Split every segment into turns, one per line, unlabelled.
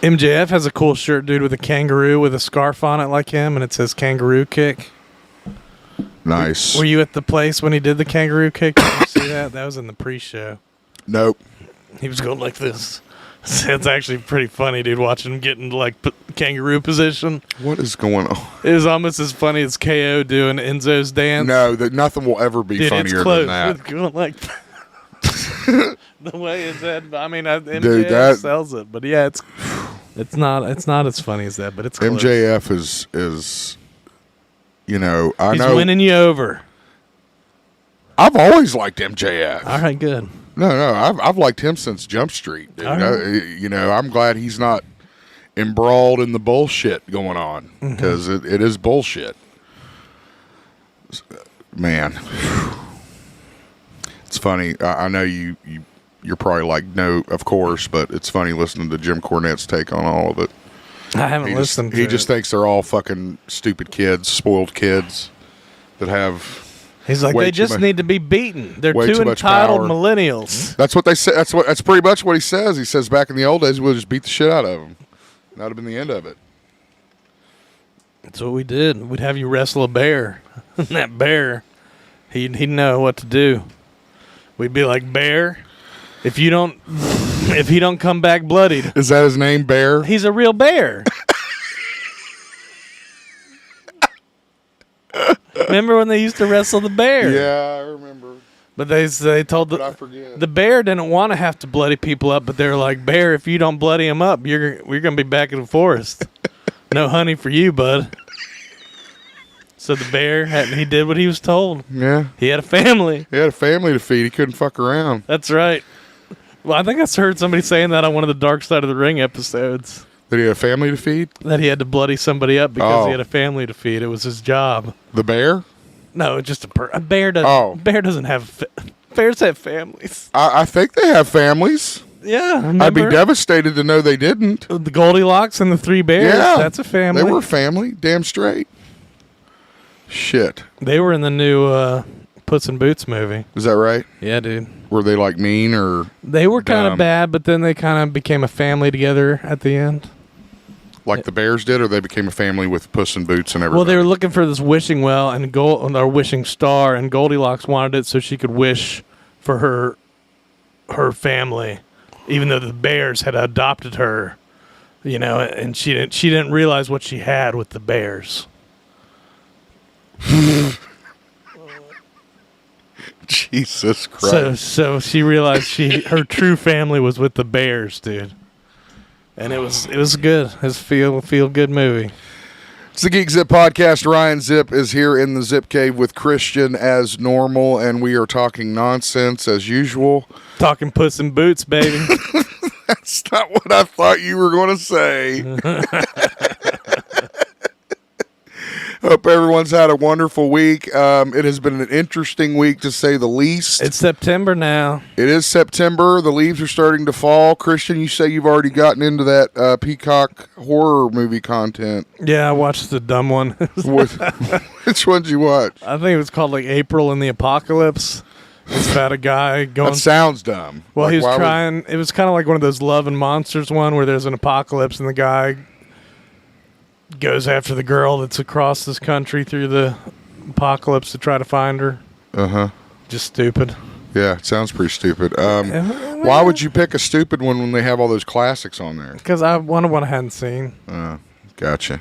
MJF has a cool shirt, dude, with a kangaroo with a scarf on it like him, and it says kangaroo kick.
Nice.
Were you at the place when he did the kangaroo kick? Did you see that? That was in the pre-show.
Nope.
He was going like this. It's actually pretty funny, dude, watching him get into, like, kangaroo position.
What is going on?
It was almost as funny as KO doing Enzo's dance.
No, nothing will ever be
dude,
funnier
it's close.
than that.
It's going like the way his head. I mean, MJF sells it, but yeah, it's not as funny as that, but it's close.
MJF is you know,
He's winning you over.
I've always liked MJF.
All right, good.
No, I've liked him since Jump Street. Dude. You know, I'm glad he's not embroiled in the bullshit going on because it is bullshit. Man, it's funny. I know you're probably like, no, of course, but it's funny listening to Jim Cornette's take on all of it.
I haven't listened to it.
He just thinks they're all fucking stupid kids, spoiled kids that have...
He's like, they just need to be beaten. They're too entitled millennials.
That's what they say. That's pretty much what he says. He says back in the old days, we'll just beat the shit out of them. That would have been the end of it.
That's what we did. We'd have you wrestle a bear. And that bear, he'd know what to do. We'd be like, Bear, if he don't come back bloodied.
Is that his name, Bear?
He's a real bear. Remember when they used to wrestle the bear?
Yeah, I remember.
But they told the bear didn't want to have to bloody people up, but they were like, Bear, if you don't bloody him up, we're going to be back in the forest. No honey for you, bud. So the bear, he did what he was told.
Yeah.
He had a family.
He had a family to feed. He couldn't fuck around.
That's right. Well, I think I heard somebody saying that on one of the Dark Side of the Ring episodes.
That he had a family to feed?
That he had to bloody somebody up because he had a family to feed. It was his job.
The bear?
No, just a bear doesn't. Oh. Bear doesn't have. Bears have families.
I think they have families.
Yeah,
I'd be devastated to know they didn't.
The Goldilocks and the three bears. Yeah, that's a family.
They were family, damn straight. Shit.
They were in the new Puss in Boots movie.
Is that right?
Yeah, dude.
Were they like mean or?
They were kind of bad, but then they kind of became a family together at the end.
Like the bears did, or they became a family with Puss in Boots and everything?
Well, they were looking for this wishing well or wishing star, and Goldilocks wanted it so she could wish for her family, even though the bears had adopted her, you know, and she didn't realize what she had with the bears.
Jesus Christ!
So she realized her true family was with the bears, dude. And it was good. It was a feel good movie.
It's the GeekZip podcast. Ryan Zip is here in the Zip Cave with Christian as normal, and we are talking nonsense as usual.
Talking Puss in Boots, baby.
That's not what I thought you were going to say. Hope everyone's had a wonderful week. It has been an interesting week, to say the least.
It's September now.
It is September. The leaves are starting to fall. Christian, you say you've already gotten into that Peacock horror movie content.
Yeah, I watched the dumb one.
Which one did you watch?
I think it was called like April in the Apocalypse. It's about a guy going...
That sounds dumb.
Well, he was trying... It was kind of like one of those Love and Monsters one where there's an apocalypse and the guy goes after the girl that's across this country through the apocalypse to try to find her.
Uh-huh.
Just stupid.
Yeah, it sounds pretty stupid. Why would you pick a stupid one when they have all those classics on there?
Because I wanted one I hadn't seen.
Gotcha.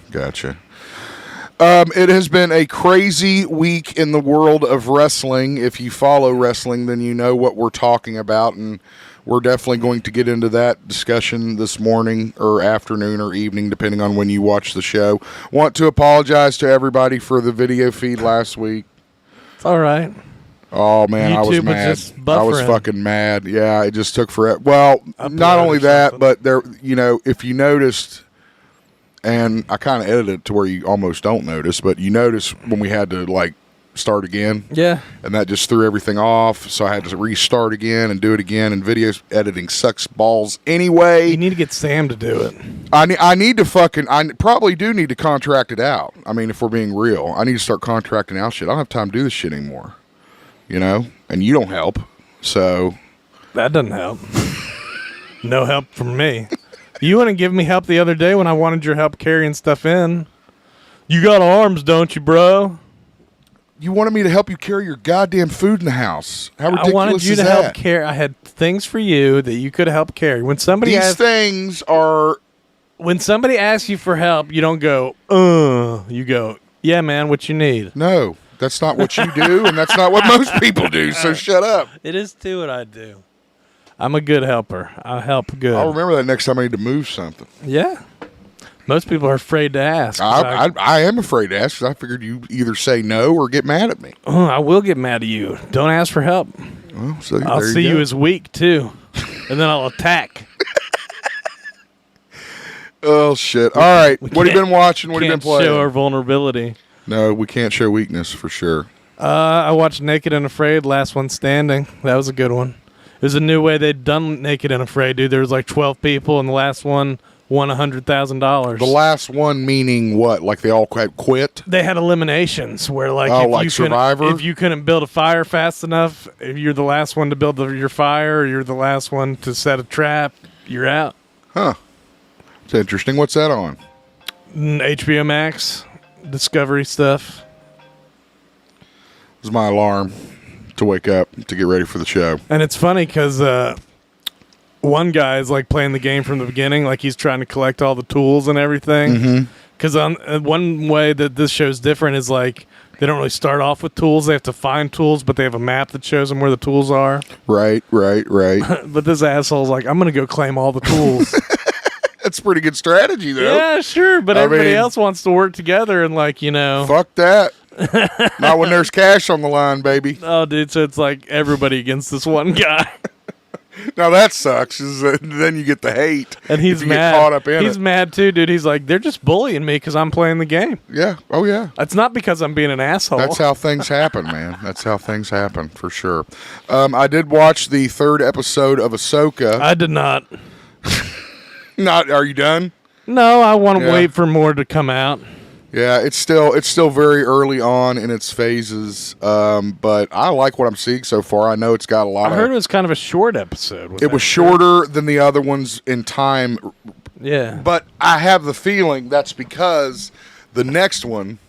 It has been a crazy week in the world of wrestling. If you follow wrestling, then you know what we're talking about, and we're definitely going to get into that discussion this morning or afternoon or evening, depending on when you watch the show. Want to apologize to everybody for the video feed last week.
It's all right.
Oh, man,
YouTube
I was mad. I was fucking mad. Yeah, it just took forever. Well, not only that, but there, you know, if you noticed, and I kind of edited it to where you almost don't notice, but you notice when we had to, like, start again.
Yeah.
And that just threw everything off, so I had to restart again and do it again, and video editing sucks balls anyway.
You need to get Sam to do it.
I probably do need to contract it out. I mean, if we're being real, I need to start contracting out shit. I don't have time to do this shit anymore. You know? And you don't help, so...
That doesn't help. No help from me. You wouldn't give me help the other day when I wanted your help carrying stuff in. You got arms, don't you, bro?
You wanted me to help you carry your goddamn food in the house. How ridiculous is that?
I wanted you to help carry. I had things for you that you could help carry. When somebody
things are...
When somebody asks you for help, you don't go, You go, yeah, man, what you need?
No, that's not what you do, and that's not what most people do, so shut up.
It is, too, what I do. I'm a good helper. I help good.
I'll remember that next time I need to move something.
Yeah. Most people are afraid to ask.
I am afraid to ask because I figured you either say no or get mad at me.
I will get mad at you. Don't ask for help.
Well, so
I'll see you as weak, too. And then I'll attack.
Oh, shit. All right. What have you been watching? What have you been playing?
Show our vulnerability.
No, we can't show weakness for sure.
I watched Naked and Afraid, Last One Standing. That was a good one. It was a new way they'd done Naked and Afraid, dude. There was like 12 people, and the last one won $100,000.
The last one meaning what? Like they all quit?
They had eliminations where, like,
Survivor?
If you couldn't build a fire fast enough, if you're the last one to build your fire, or you're the last one to set a trap, you're out.
Huh. It's interesting. What's that on?
HBO Max, Discovery stuff.
It was my alarm to wake up to get ready for the show.
And it's funny because one guy is like playing the game from the beginning, like he's trying to collect all the tools and everything. Because on one way that this show's different is like they don't really start off with tools; they have to find tools, but they have a map that shows them where the tools are.
Right.
But this asshole's like, I'm gonna go claim all the tools.
That's a pretty good strategy, though.
Yeah, sure, but everybody else wants to work together and, like, you know.
Fuck that. Not when there's cash on the line, baby.
Oh, dude, so it's like everybody against this one guy.
Now that sucks. Then you get the hate.
And he's mad.
Get caught up in
he's mad, too, dude. He's like, they're just bullying me because I'm playing the game.
Yeah. Oh, yeah.
It's not because I'm being an asshole.
That's how things happen, man. That's how things happen, for sure. I did watch the 3rd episode of Ashoka.
I did not.
Are you done?
No, I want to wait for more to come out.
Yeah, it's still very early on in its phases, but I like what I'm seeing so far. I know it's got a lot.
I heard it was kind of a short episode.
It was shorter than the other ones in time.
Yeah,
but I have the feeling that's because the next one,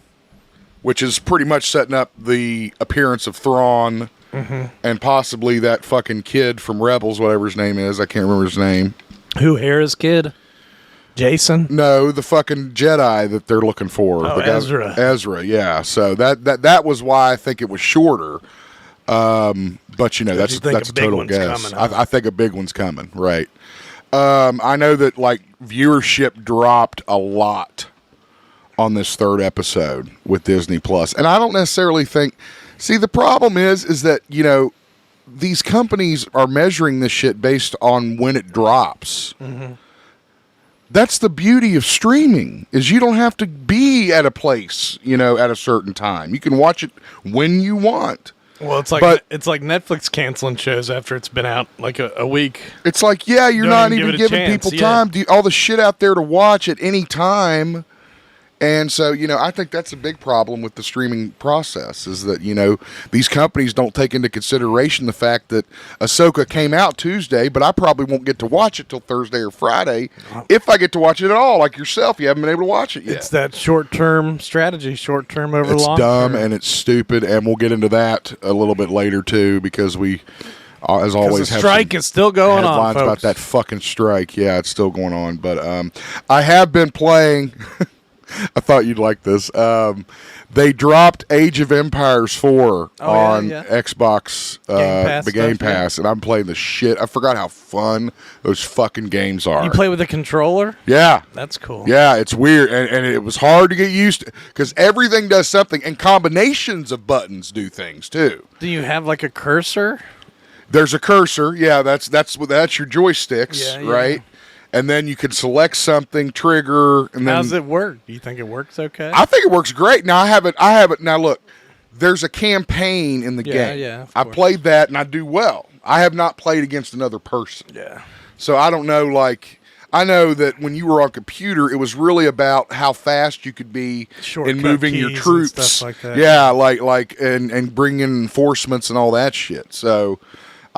which is pretty much setting up the appearance of Thrawn and possibly that fucking kid from Rebels, whatever his name is, I can't remember his name.
Who, Hera's kid? Jason?
No, the fucking Jedi that they're looking for.
Oh, Ezra.
Ezra, yeah. So that was why I think it was shorter. But, you know, that's a total guess. I think a big one's coming, right. I know that, like, viewership dropped a lot on this 3rd episode with Disney Plus. And I don't necessarily think... See, the problem is that, you know, these companies are measuring this shit based on when it drops. That's the beauty of streaming, is you don't have to be at a place, you know, at a certain time. You can watch it when you want.
Well, it's like Netflix canceling shows after it's been out like a week.
It's like, yeah, you're not even giving people time. All the shit out there to watch at any time. And so, you know, I think that's a big problem with the streaming process is that, you know, these companies don't take into consideration the fact that Ahsoka came out Tuesday, but I probably won't get to watch it till Thursday or Friday. If I get to watch it at all, like yourself, you haven't been able to watch it yet.
It's that short-term strategy, short-term over long-term.
It's dumb and it's stupid, and we'll get into that a little bit later, too, because we, as always,
the strike is still going on,
headlines about that fucking strike. Yeah, it's still going on. But I have been playing... I thought you'd like this. They dropped Age of Empires 4 on Xbox, the Game Pass, and I'm playing the shit. I forgot how fun those fucking games are.
You play with a controller?
Yeah.
That's cool.
Yeah, it's weird, and it was hard to get used to, because everything does something, and combinations of buttons do things, too.
Do you have, like, a cursor?
There's a cursor. Yeah, that's your joysticks, right? And then you can select something, trigger, and then...
How does it work? Do you think it works okay?
I think it works great. Now, I have it. Now, look, there's a campaign in the game.
Yeah,
I played that, and I do well. I have not played against another person.
Yeah.
So I don't know, like... I know that when you were on computer, it was really about how fast you could be in moving your troops.
And stuff like that.
Yeah, like and bringing enforcements and all that shit. So...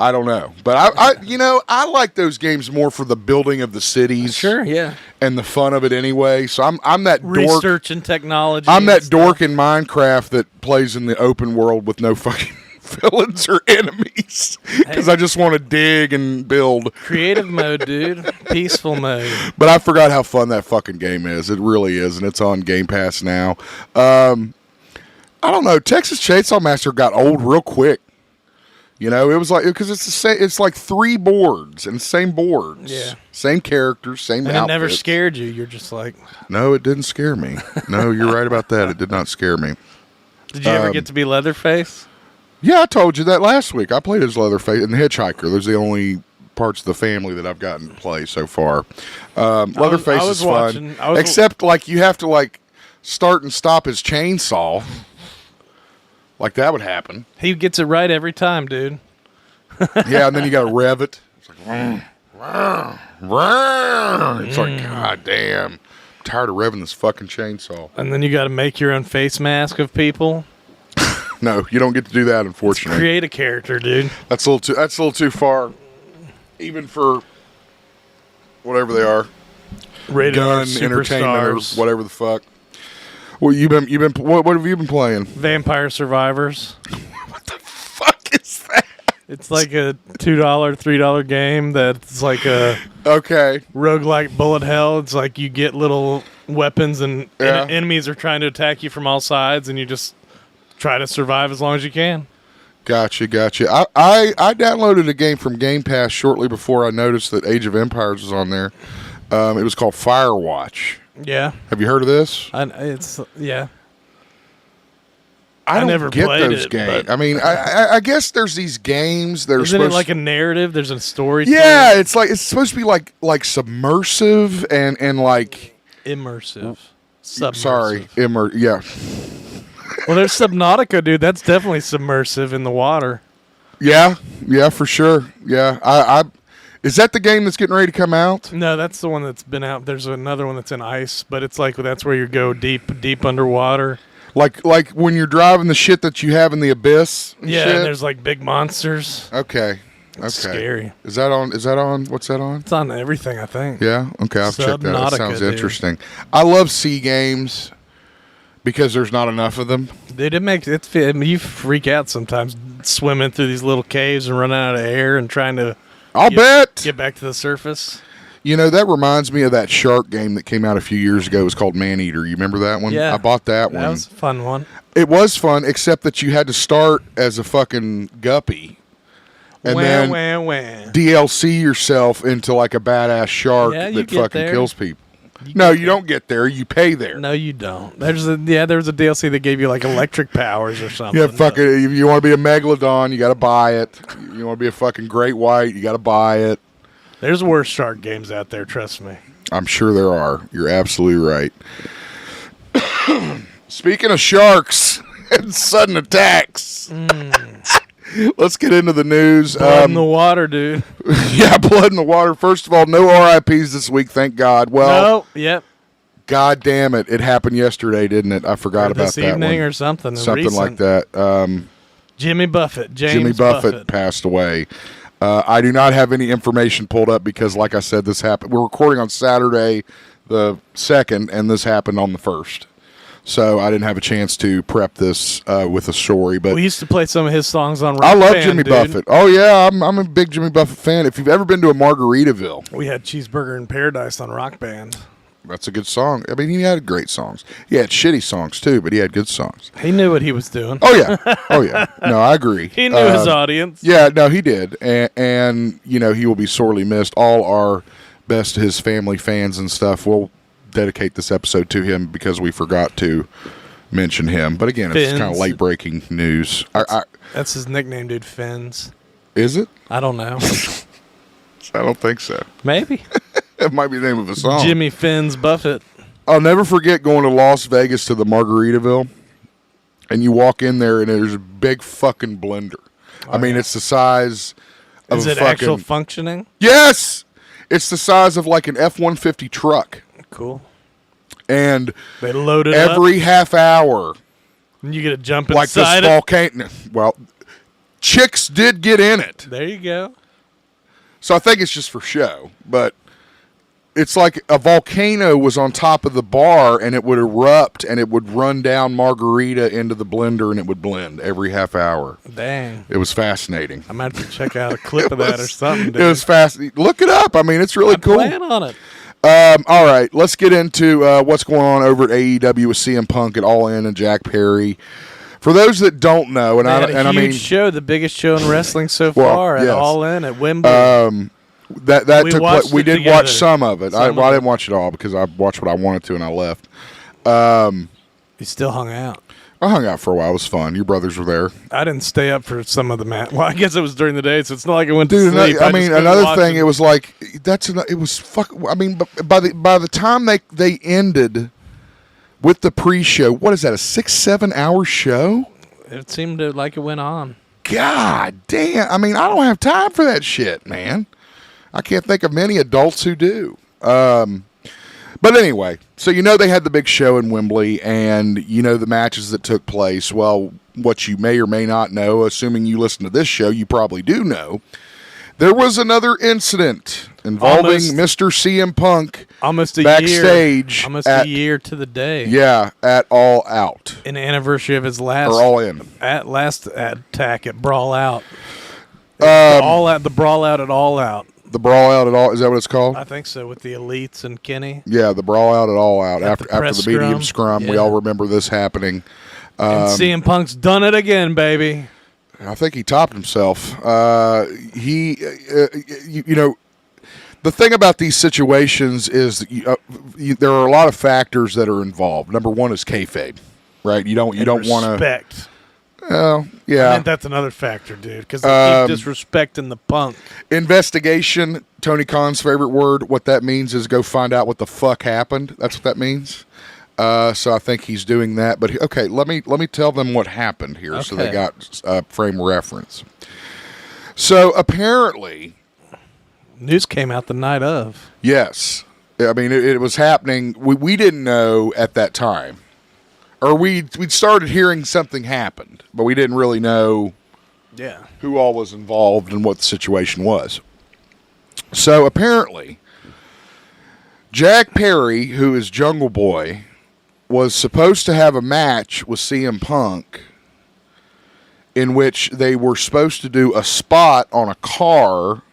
I don't know, but I like those games more for the building of the cities.
Sure, yeah.
And the fun of it anyway. So I'm that dork.
Research and technology.
I'm that dork in Minecraft that plays in the open world with no fucking villains or enemies because I just want to dig and build.
Creative mode, dude. Peaceful mode.
But I forgot how fun that fucking game is. It really is, and it's on Game Pass now. I don't know. Texas Chainsaw Massacre got old real quick. You know, it was like because it's the same. It's like 3 boards and same boards.
Yeah.
Same characters, same
and
outfits.
It never scared you. You're just like.
No, it didn't scare me. No, you're right about that. It did not scare me.
Did you ever get to be Leatherface?
Yeah, I told you that last week. I played as Leatherface and the Hitchhiker. Those are the only parts of the family that I've gotten to play so far. Leatherface is fun, except like you have to like start and stop his chainsaw. Like that would happen.
He gets it right every time, dude.
Yeah, and then you got to rev it. It's like, it's like, God damn. I'm tired of revving this fucking chainsaw.
And then you got to make your own face mask of people.
No, you don't get to do that, unfortunately.
Create a character, dude.
That's a little too far, even for whatever they are,
Rated
gun entertainment or whatever the fuck. Well, what have you been playing?
Vampire Survivors.
What the fuck is that?
It's like a $2, $3 game that's like a roguelike bullet hell. It's like you get little weapons and enemies are trying to attack you from all sides, and you just try to survive as long as you can.
Gotcha. I downloaded a game from Game Pass shortly before I noticed that Age of Empires was on there. It was called Firewatch.
Yeah.
Have you heard of this?
I
don't
never
get
played
those
it,
games. I mean, I guess there's these games that are
Isn't it like a narrative? There's a story to
Yeah,
it?
it's supposed to be like submersive and like
immersive. Submersive.
Sorry, yeah.
Well, there's Subnautica, dude. That's definitely submersive in the water.
Yeah, for sure. Yeah, is that the game that's getting ready to come out?
No, that's the one that's been out. There's another one that's in ice, but it's like that's where you go deep underwater.
Like when you're driving the shit that you have in the abyss.
Yeah,
shit?
and there's like big monsters.
Okay.
It's scary.
Is that on? What's that on?
It's on everything, I think.
Yeah. Okay, I'll check that out. That sounds
dude.
interesting. I love sea games because there's not enough of them.
Dude, you freak out sometimes swimming through these little caves and running out of air and trying to.
I'll bet
get back to the surface.
You know, that reminds me of that shark game that came out a few years ago. It was called Maneater. You remember that one?
Yeah.
I bought that one.
That was a fun one.
It was fun, except that you had to start as a fucking guppy. And then DLC yourself into like a badass shark that fucking kills people. You don't get there. You pay there.
No, you don't. There was a DLC that gave you like electric powers or something.
Yeah, fucking. If you want to be a megalodon, you got to buy it. You want to be a fucking great white, you got to buy it.
There's worse shark games out there. Trust me.
I'm sure there are. You're absolutely right. Speaking of sharks and sudden attacks, let's get into the news.
Blood in the water, dude.
Yeah, blood in the water. First of all, no RIPs this week, thank God. Well,
yep.
God damn it. It happened yesterday, didn't it? I forgot about that one.
This evening or something.
Something like that.
Jimmy Buffett.
Jimmy Buffett passed away. I do not have any information pulled up because, like I said, this happened. We're recording on Saturday the 2nd, and this happened on the 1st. So I didn't have a chance to prep this with a story. But
we used to play some of his songs on Rock
I love
Band,
Jimmy
dude.
Buffett. Oh, yeah, I'm a big Jimmy Buffett fan. If you've ever been to a Margaritaville.
We had Cheeseburger in Paradise on Rock Band.
That's a good song. I mean, he had great songs. He had shitty songs, too, but he had good songs.
He knew what he was doing.
Oh, yeah. No, I agree.
He knew his audience.
Yeah, no, he did. And, you know, he will be sorely missed. All our best to his family, fans, and stuff. We'll dedicate this episode to him because we forgot to mention him. But, again, it's kind of late-breaking news.
That's his nickname, dude, Fins.
Is it?
I don't know.
I don't think so.
Maybe.
It might be the name of a song.
Jimmy Fins Buffett.
I'll never forget going to Las Vegas to the Margaritaville, and you walk in there, and there's a big fucking blender. I mean, it's the size of
Is it actual functioning?
Yes! It's the size of like an F-150 truck.
Cool.
And
they load it
every half hour.
And you get to jump
like
inside
this volcano. Well, chicks did get in it.
There you go.
So I think it's just for show, but it's like a volcano was on top of the bar and it would erupt and it would run down margarita into the blender and it would blend every half hour.
Dang.
It was fascinating.
I might have to check out a clip of that or something. Dude.
It was fascinating. Look it up. I mean, it's really cool.
Plan on it.
All right, let's get into what's going on over at AEW with CM Punk at All In and Jack Perry. For those that don't know,
They had a huge show, the biggest show in wrestling so far, at All In at Wembley.
That
we
took
watched
place. We
it
did
together.
watch some of it. I didn't watch it all because I watched what I wanted to and I left.
He still hung out.
I hung out for a while. It was fun. Your brothers were there.
I didn't stay up for some of the match. Well, I guess it was during the day, so it's not like I went to
Dude,
sleep.
I mean, another thing, it was like it was fuck. I mean, by the time they ended with the pre-show, what is that? A 6-7 hour show?
It seemed like it went on.
God damn! I mean, I don't have time for that shit, man. I can't think of many adults who do. But anyway, so they had the big show in Wembley, and the matches that took place. Well, what you may or may not know, assuming you listen to this show, you probably do know. There was another incident involving Mr. CM Punk backstage.
Almost a year to the day.
Yeah, at All Out.
An anniversary of his last
All In.
Last attack at Brawl Out. The Brawl Out at All Out.
The Brawl Out at All, is that what it's called?
I think so, with the Elites and Kenny.
Yeah, the Brawl Out at All Out. After the medium scrum,
yeah.
we all remember this happening.
And CM Punk's done it again, baby.
I think he topped himself. The thing about these situations is that there are a lot of factors that are involved. Number one is kayfabe, right? You don't want to
respect.
Well, yeah.
I think that's another factor, dude, because they keep disrespecting the Punk.
Investigation, Tony Khan's favorite word. What that means is go find out what the fuck happened. That's what that means. So I think he's doing that. But okay, let me tell them what happened here, so they got frame of reference. So apparently,
news came out the night of.
Yes, I mean it was happening. We didn't know at that time, or we'd started hearing something happened, but we didn't really know.
Yeah.
Who all was involved and what the situation was. So apparently, Jack Perry, who is Jungle Boy, was supposed to have a match with CM Punk in which they were supposed to do a spot on a car,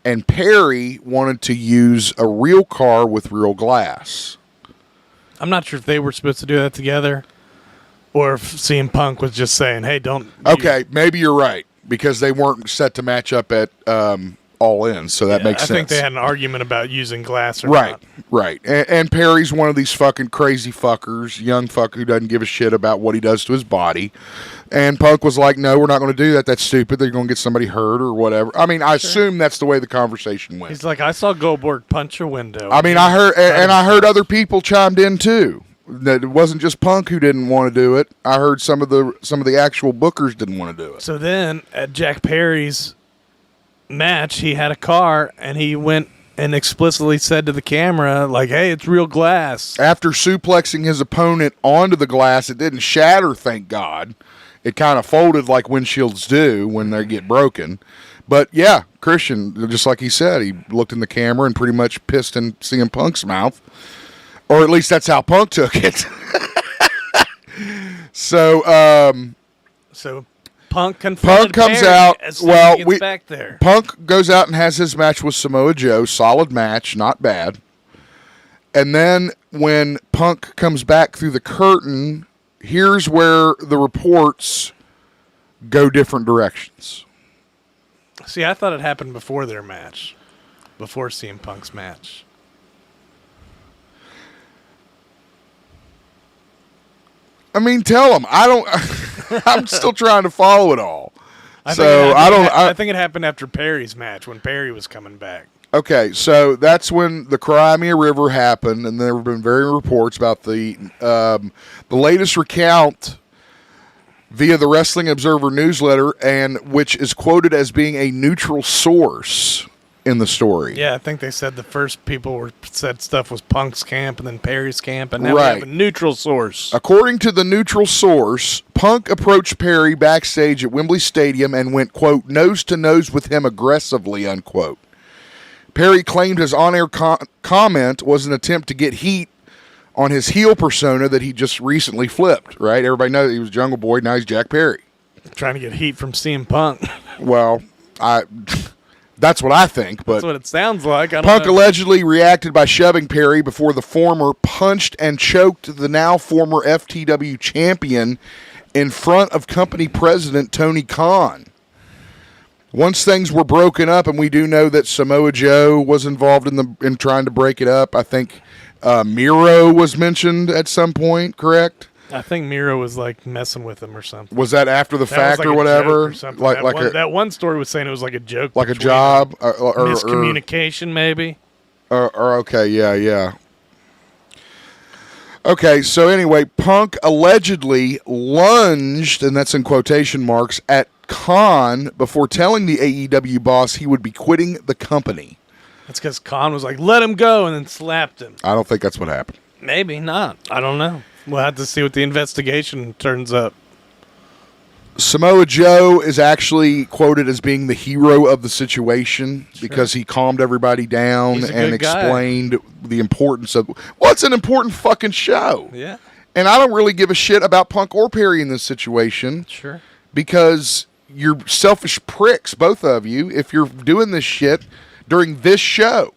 and Perry wanted to use a real car with real glass.
I'm not sure if they were supposed to do that together, or if CM Punk was just saying, hey, don't...
Okay, maybe you're right, because they weren't set to match up at All In, so that makes sense.
I think they had an argument about using glass or
not.
Right.
Right. And Perry's one of these fucking crazy fuckers, young fuck who doesn't give a shit about what he does to his body. And Punk was like, no, we're not going to do that. That's stupid. They're going to get somebody hurt or whatever. I mean, I assume that's the way the conversation went.
He's like, I saw Goldberg punch a window.
I mean, I heard other people chimed in too. That it wasn't just Punk who didn't want to do it. I heard some of the actual bookers didn't want to do it.
So then at Jack Perry's match, he had a car, and he went and explicitly said to the camera, like, hey, it's real glass.
After suplexing his opponent onto the glass, it didn't shatter, thank God. It kind of folded like windshields do when they get broken. But yeah, Christian, just like he said, he looked in the camera and pretty much pissed in CM Punk's mouth. Or at least that's how Punk took it. So
Punk comes
Perry out.
As soon as he gets back there.
Punk goes out and has his match with Samoa Joe. Solid match, not bad. And then when Punk comes back through the curtain, here's where the reports go different directions.
See, I thought it happened before their match, before CM Punk's match.
I mean, tell them. I'm still trying to follow it all. I
think it happened after Perry's match when Perry was coming back.
Okay, so that's when the Crimea River happened, and there have been various reports about the latest recount via the Wrestling Observer newsletter, and which is quoted as being a neutral source, in the story.
Yeah, I think they said the first people said stuff was Punk's camp and then Perry's camp, and now we
Right.
have a neutral source.
According to the neutral source, Punk approached Perry backstage at Wembley Stadium and went, quote, nose to nose with him aggressively, unquote. Perry claimed his on-air comment was an attempt to get heat on his heel persona that he just recently flipped, right? Everybody knows he was Jungle Boy, now he's Jack Perry.
Trying to get heat from CM Punk.
Well, that's what I think, but
That's what it sounds like. I don't
Punk
know.
allegedly reacted by shoving Perry before the former punched and choked the now former FTW champion in front of company president Tony Khan. Once things were broken up, and we do know that Samoa Joe was involved in trying to break it up. I think Miro was mentioned at some point, correct?
I think Miro was like messing with him or something.
Was that after the
That
fact
was like
or
a
whatever?
joke or something. That one story was saying it was like a joke.
Like a
between
job
them.
or
Miscommunication, maybe.
Or okay, yeah. Okay, so anyway, Punk allegedly lunged, and that's in quotation marks, at Khan before telling the AEW boss he would be quitting the company.
That's because Khan was like, let him go, and then slapped him.
I don't think that's what happened.
Maybe not. I don't know. We'll have to see what the investigation turns up.
Samoa Joe is actually quoted as being the hero of the situation because he calmed everybody down
He's a
and
good guy.
explained the importance of... Well, it's an important fucking show.
Yeah,
And I don't really give a shit about Punk or Perry in this situation
sure.
because you're selfish pricks, both of you, if you're doing this shit during this show.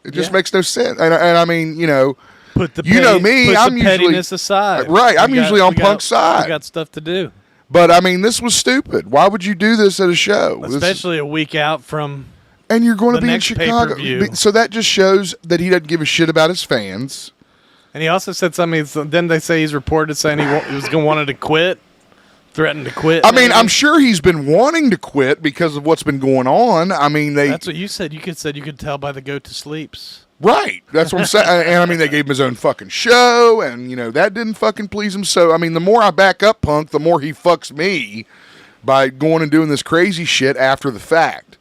It just
Yeah.
makes no sense. And I mean, you know...
Put the
You know me,
put
I'm
the
usually-
pettiness aside.
Right, I'm usually on Punk's side.
We got stuff to do,
But, I mean, this was stupid. Why would you do this at a show? This is-
especially a week out from.
and you're going to
the
be in
next
Chicago.
pay-per-view.
So that just shows that he doesn't give a shit about his fans.
And he also said something. Then they say he's reported saying he was going to wanted to quit, threatened to quit.
I mean,
maybe.
I'm sure he's been wanting to quit because of what's been going on. I mean,
That's what you said. You could tell by the go to sleeps.
Right. That's what I'm saying. And I mean, they gave him his own fucking show, and, you know, that didn't fucking please him. So, I mean, the more I back up Punk, the more he fucks me by going and doing this crazy shit after the fact.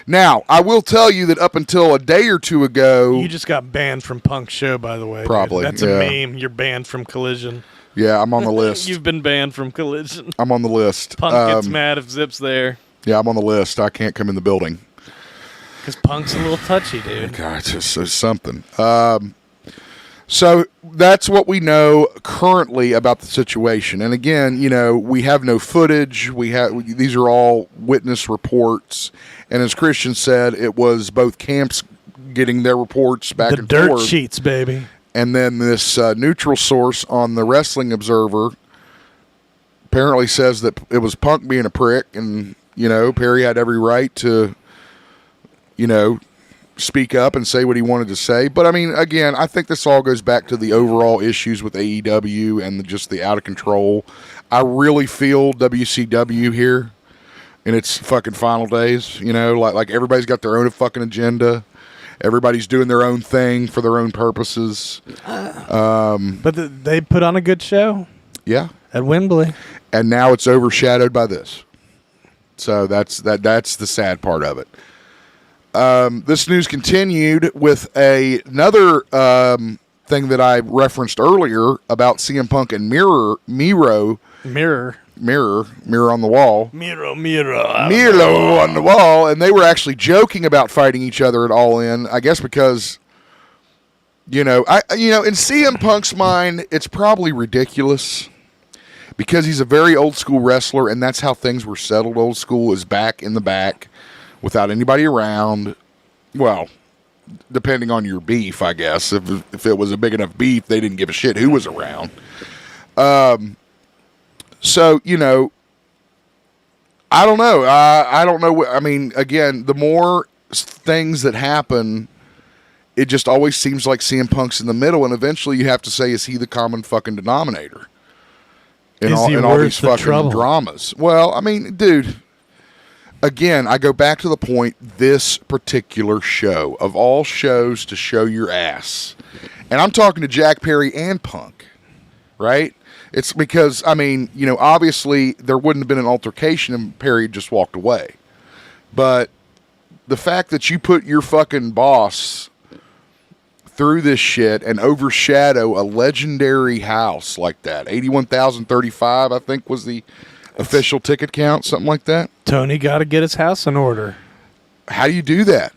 Now, I will tell you that up until a day or two ago...
You just got banned from Punk's show, by the way. dude.
Probably,
That's
yeah.
a meme. You're banned from Collision.
Yeah, I'm on the list.
You've been banned from Collision.
I'm on the list.
Punk gets mad if Zip's there.
Yeah, I'm on the list. I can't come in the building.
Because Punk's a little touchy, dude.
God, it's just something. So that's what we know currently about the situation. And again, you know, we have no footage. These are all witness reports. And as Christian said, it was both camps getting their reports back
The
and
dirt
forth.
sheets, baby.
And then this neutral source on the Wrestling Observer apparently says that it was Punk being a prick, and, you know, Perry had every right to, you know, speak up and say what he wanted to say. But, I mean, again, I think this all goes back to the overall issues with AEW and just the out of control. I really feel WCW here in its fucking final days, you know, like everybody's got their own fucking agenda. Everybody's doing their own thing for their own purposes.
But they put on a good show
Yeah.
at Wembley.
And now it's overshadowed by this. So that's the sad part of it. This news continued with another thing that I referenced earlier about CM Punk and Miro on the wall.
Miro.
Miro on the wall, and they were actually joking about fighting each other at All In. I guess because, in CM Punk's mind, it's probably ridiculous because he's a very old school wrestler, and that's how things were settled. Old school is back in the back without anybody around. Well, depending on your beef, I guess. If it was a big enough beef, they didn't give a shit who was around. So, I don't know. I don't know. I mean, again, the more things that happen, it just always seems like CM Punk's in the middle, and eventually you have to say, is he the common fucking denominator in
Is he
all
worth
these
the
fucking
trouble?
dramas? Well, I mean, dude, again, I go back to the point, this particular show, of all shows to show your ass, and I'm talking to Jack Perry and Punk, right? It's because, I mean, obviously there wouldn't have been an altercation and Perry just walked away. But the fact that you put your fucking boss through this shit and overshadow a legendary house like that, 81,035, I think was the official ticket count, something like that.
Tony got to get his house in order.
How do you do that?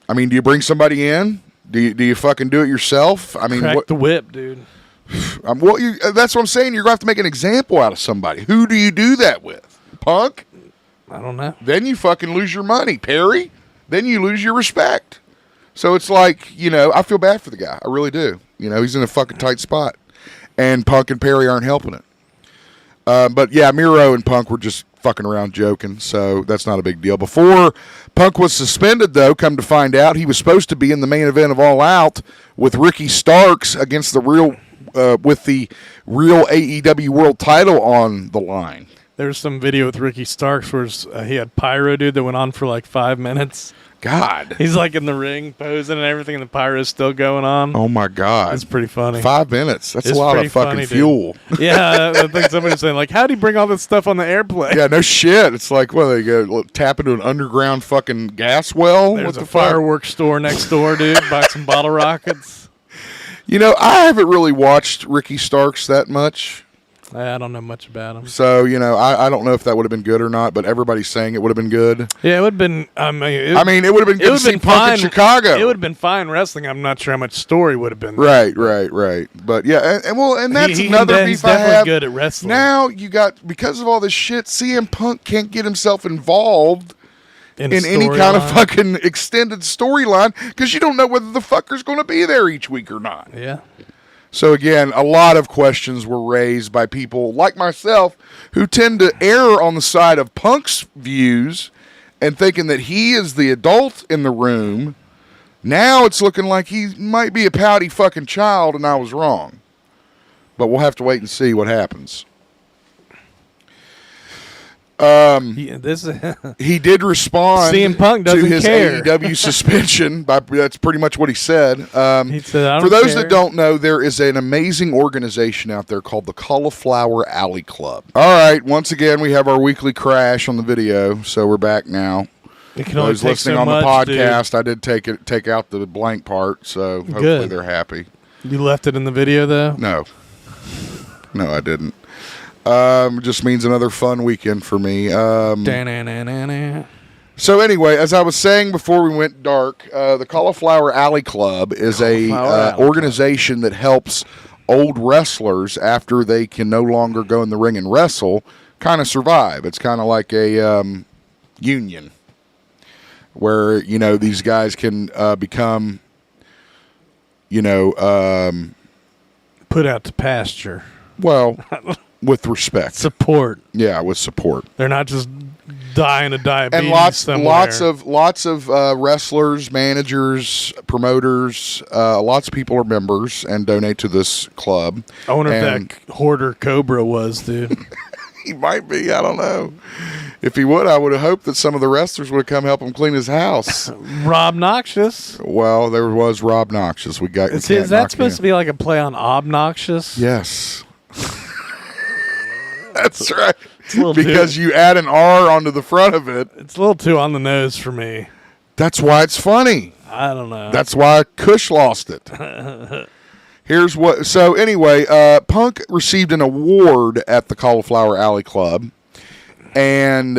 I mean, do you bring somebody in? Do you fucking do it yourself? I mean,
Crack the whip, dude.
That's what I'm saying. You're going to have to make an example out of somebody. Who do you do that with? Punk?
I don't know.
Then you fucking lose your money. Perry? Then you lose your respect. So it's like, I feel bad for the guy. I really do. He's in a fucking tight spot. And Punk and Perry aren't helping it. But yeah, Miro and Punk were just fucking around joking, so that's not a big deal. Before Punk was suspended, though, come to find out, he was supposed to be in the main event of All Out with Ricky Starks against the real AEW World Title on the line.
There's some video with Ricky Starks where he had Pyro, dude, that went on for like 5 minutes.
God.
He's like in the ring posing and everything, and the Pyro's still going on.
Oh, my God.
It's pretty funny.
5 minutes. That's a lot of fucking
funny,
fuel.
Yeah, I think somebody was saying, like, how do you bring all this stuff on the airplane?
Yeah, no shit. It's like, they go tap into an underground fucking gas well?
There's a fireworks store next door, dude. Buy some bottle rockets.
I haven't really watched Ricky Starks that much.
I don't know much about him.
So, I don't know if that would have been good or not, but everybody's saying it would have been good.
Yeah, it would have been, it
would have been good to see Punk in Chicago.
It would have been fine wrestling. I'm not sure how much story would have been.
Right. But yeah, and that's another beef I have.
He's definitely good at wrestling.
Now you got, because of all this shit, CM Punk can't get himself involved in any kind of fucking extended storyline because you don't know whether the fucker's going to be there each week or not.
Yeah.
So again, a lot of questions were raised by people like myself who tend to err on the side of Punk's views and thinking that he is the adult in the room. Now it's looking like he might be a pouty fucking child and I was wrong. But we'll have to wait and see what happens. He did respond
CM Punk doesn't
to his
care.
AEW suspension. That's pretty much what he said.
He said,
for those that don't know, there is an amazing organization out there called the Cauliflower Alley Club. All right, once again, we have our weekly crash on the video, so we're back now. Those listening on the podcast, dude. I did take out the blank part, so hopefully they're happy. You
left it in the video, though?
No, I didn't. Just means another fun weekend for me. So anyway, as I was saying before we went dark, the Cauliflower Alley Club is a organization that helps old wrestlers after they can no longer go in the ring and wrestle kind of survive. It's kind of like a union where, these guys can become, put
out to pasture.
Well... with respect.
Support.
Yeah, with support.
They're not just dying of diabetes
and lots of wrestlers, managers, promoters, lots of people are members and donate to this club.
I wonder if that hoarder Cobra was, dude.
He might be. I don't know. If he would, I would have hoped that some of the wrestlers would have come help him clean his house.
Rob Noxious.
Well, there was Rob Noxious.
Is that supposed to be like a play on obnoxious?
Yes. That's right.
Because
you add an R onto the front of it.
It's a little too on the nose for me.
That's why it's funny.
I don't know.
That's why Kush lost it. Here's what. So anyway, Punk received an award at the Cauliflower Alley Club and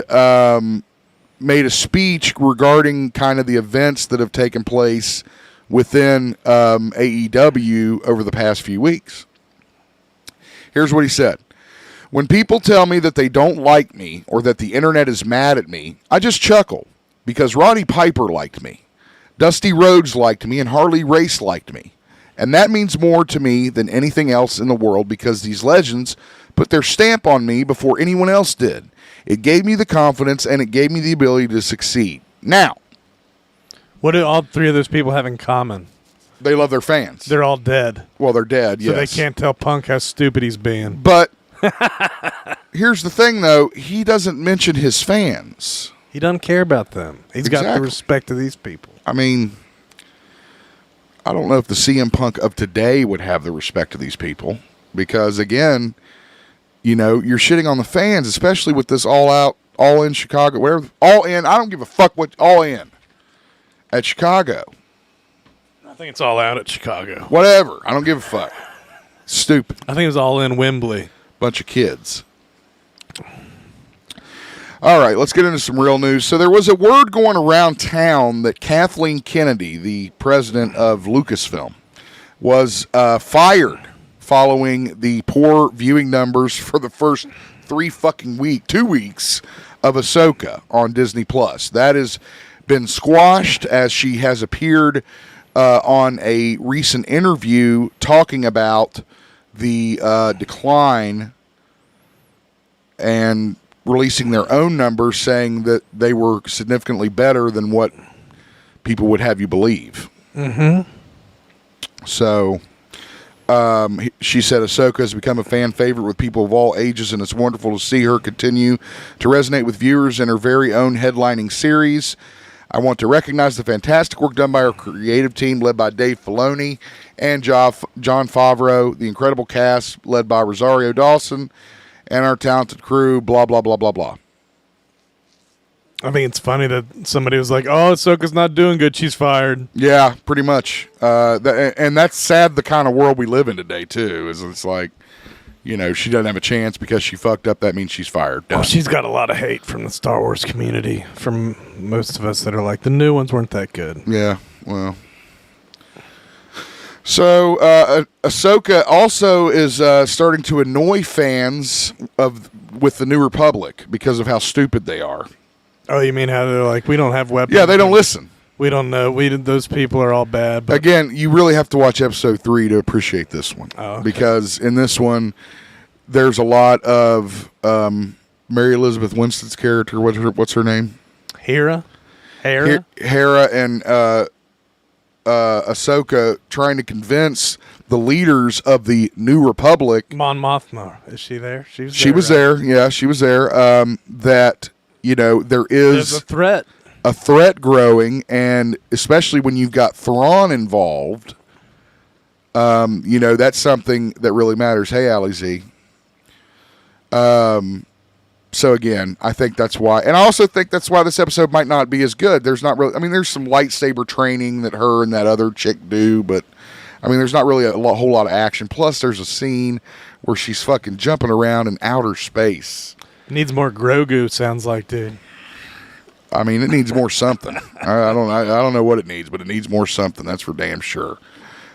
made a speech regarding kind of the events that have taken place within AEW over the past few weeks. Here's what he said. When people tell me that they don't like me or that the internet is mad at me, I just chuckle because Roddy Piper liked me, Dusty Rhodes liked me, and Harley Race liked me. And that means more to me than anything else in the world because these legends put their stamp on me before anyone else did. It gave me the confidence and it gave me the ability to succeed. Now,
what do all three of those people have in common?
They love their fans.
They're all dead.
Well, they're dead,
so
yes.
So they can't tell Punk how stupid he's being.
But here's the thing, though. He doesn't mention his fans.
He doesn't care about them. He's got the respect of these people.
I mean, I don't know if the CM Punk of today would have the respect of these people. Because, again, you're shitting on the fans, especially with this all-out All In Chicago, wherever. All In. I don't give a fuck what. All In at Chicago.
I think it's all out at Chicago.
Whatever. I don't give a fuck. Stupid.
I think it was all in Wembley.
Bunch of kids. All right, let's get into some real news. So there was a word going around town that Kathleen Kennedy, the president of Lucasfilm, was fired following the poor viewing numbers for the first 2 weeks of Ashoka on Disney Plus. That has been squashed as she has appeared on a recent interview talking about the decline and releasing their own numbers, saying that they were significantly better than what people would have you believe.
Mm-hmm.
So she said Ashoka has become a fan favorite with people of all ages, and it's wonderful to see her continue to resonate with viewers in her very own headlining series. I want to recognize the fantastic work done by our creative team led by Dave Filoni and John Favreau, the incredible cast led by Rosario Dawson, and our talented crew, blah, blah, blah, blah, blah.
I think it's funny that somebody was like, oh, Ahsoka's not doing good. She's fired.
Yeah, pretty much. And that's sad, the kind of world we live in today, too. Is it's like, you know, she doesn't have a chance because she fucked up. That means she's fired. Done.
Oh, she's got a lot of hate from the Star Wars community, from most of us that are like, the new ones weren't that good.
Yeah, well. So, Ahsoka also is starting to annoy fans with the New Republic because of how stupid they are.
Oh, you mean how they're like, we don't have weapons?
Yeah, they don't listen.
We don't know. Those people are all bad. But
again, you really have to watch episode 3 to appreciate this one.
Oh, okay.
Because in this one, there's a lot of Mary Elizabeth Winston's character. What's her name?
Hera
and Ahsoka trying to convince the leaders of the New Republic.
Mon Mothma, is she there?
She was there. Yeah, she was there. That, you know, there's a threat growing, and especially when you've got Thrawn involved, you know, that's something that really matters. Hey, Ali Z. So again, I think that's why, and I also think that's why this episode might not be as good. There's not really, I mean, there's some lightsaber training that her and that other chick do, but I mean, there's not really a whole lot of action. Plus, there's a scene where she's fucking jumping around in outer space.
Needs more Grogu, sounds like, dude.
I mean, it needs more something. I don't know what it needs, but it needs more something. That's for damn sure.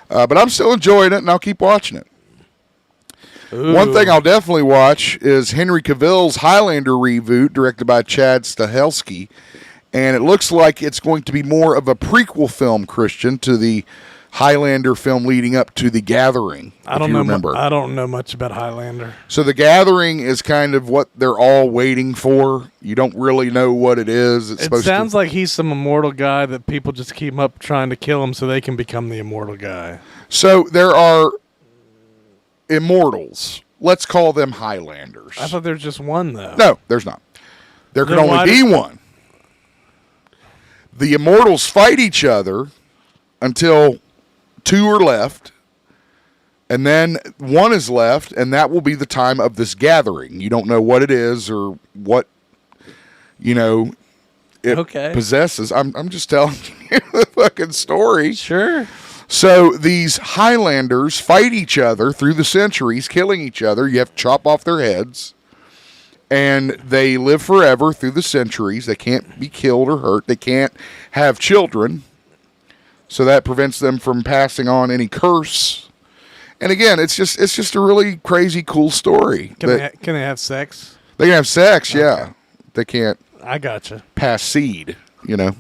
But I'm still enjoying it, and I'll keep watching it.
Ooh.
One thing I'll definitely watch is Henry Cavill's Highlander reboot, directed by Chad Stahelski, and it looks like it's going to be more of a prequel film, Christian, to the Highlander film leading up to The Gathering.
I don't know much about Highlander.
So The Gathering is kind of what they're all waiting for. You don't really know what it is.
It sounds like he's some immortal guy that people just keep up trying to kill him so they can become the immortal guy.
So there are immortals. Let's call them Highlanders.
I thought there's just one, though.
No, there's not. There can only be one. The immortals fight each other until 2 are left, and then 1 is left, and that will be the time of this gathering. You don't know what it is or what, you know, it possesses. I'm just telling you the fucking story.
Sure.
So these Highlanders fight each other through the centuries, killing each other. You have to chop off their heads. And they live forever through the centuries. They can't be killed or hurt. They can't have children. So that prevents them from passing on any curse. And again, it's just a really crazy, cool story.
Can they have sex?
They can have sex,
okay.
Yeah. They can't.
I gotcha.
Pass seed, you know.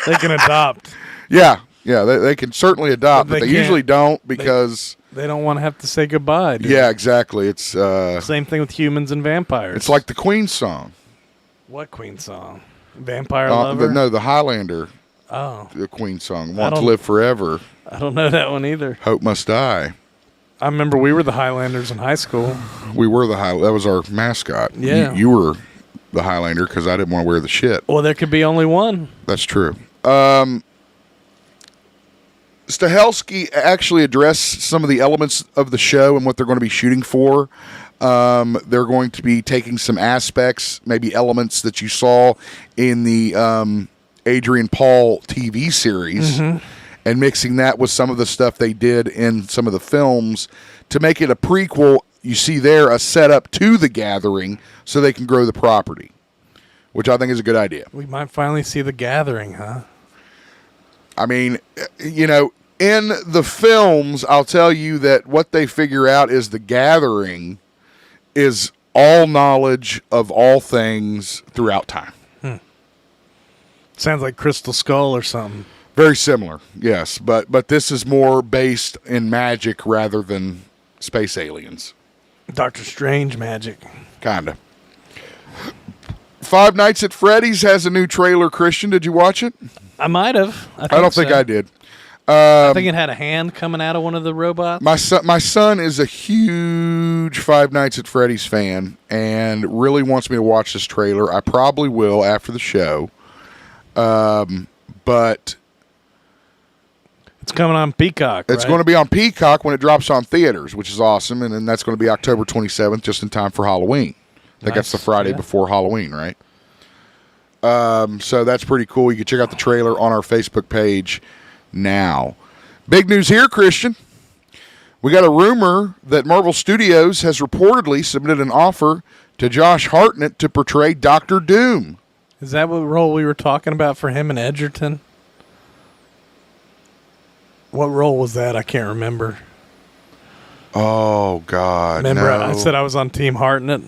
They can adopt.
Yeah, they can certainly adopt, but they usually don't because
they don't want to have to say goodbye.
Yeah, exactly. It's
same thing with humans and vampires.
It's like the Queen song.
What Queen song? Vampire Lover?
No, the Highlander.
Oh,
the Queen song. Want to live forever.
I don't know that one either.
Hope must die.
I remember we were the Highlanders in high school.
We were that was our mascot.
Yeah,
you were the Highlander because I didn't want to wear the shit.
Well, there could be only one.
That's true. Stahelski actually addressed some of the elements of the show and what they're going to be shooting for They're going to be taking some aspects, maybe elements that you saw in the Adrian Paul TV series, and mixing that with some of the stuff they did in some of the films to make it a prequel. You see there a setup to The Gathering so they can grow the property, which I think is a good idea.
We might finally see The Gathering, huh?
I mean, you know, in the films, I'll tell you that what they figure out is The Gathering is all knowledge of all things throughout time.
Sounds like Crystal Skull or something.
Very similar, yes. But this is more based in magic rather than space aliens.
Doctor Strange magic.
Kind of. Five Nights at Freddy's has a new trailer, Christian. Did you watch it?
I might have. I
don't think I did.
I think it had a hand coming out of one of the robots.
My son is a huge Five Nights at Freddy's fan and really wants me to watch this trailer. I probably will after the show. But
it's coming on Peacock,
it's going to be on Peacock when it drops on theaters, which is awesome. And then that's going to be October 27th, just in time for Halloween. I think that's the Friday before Halloween, right? So that's pretty cool. You can check out the trailer on our Facebook page now. Big news here, Christian. We got a rumor that Marvel Studios has reportedly submitted an offer to Josh Hartnett to portray Doctor Doom.
Is that what role we were talking about for him in Edgerton? What role was that? I can't remember.
Oh, God.
Remember,
no.
I said I was on Team Hartnett.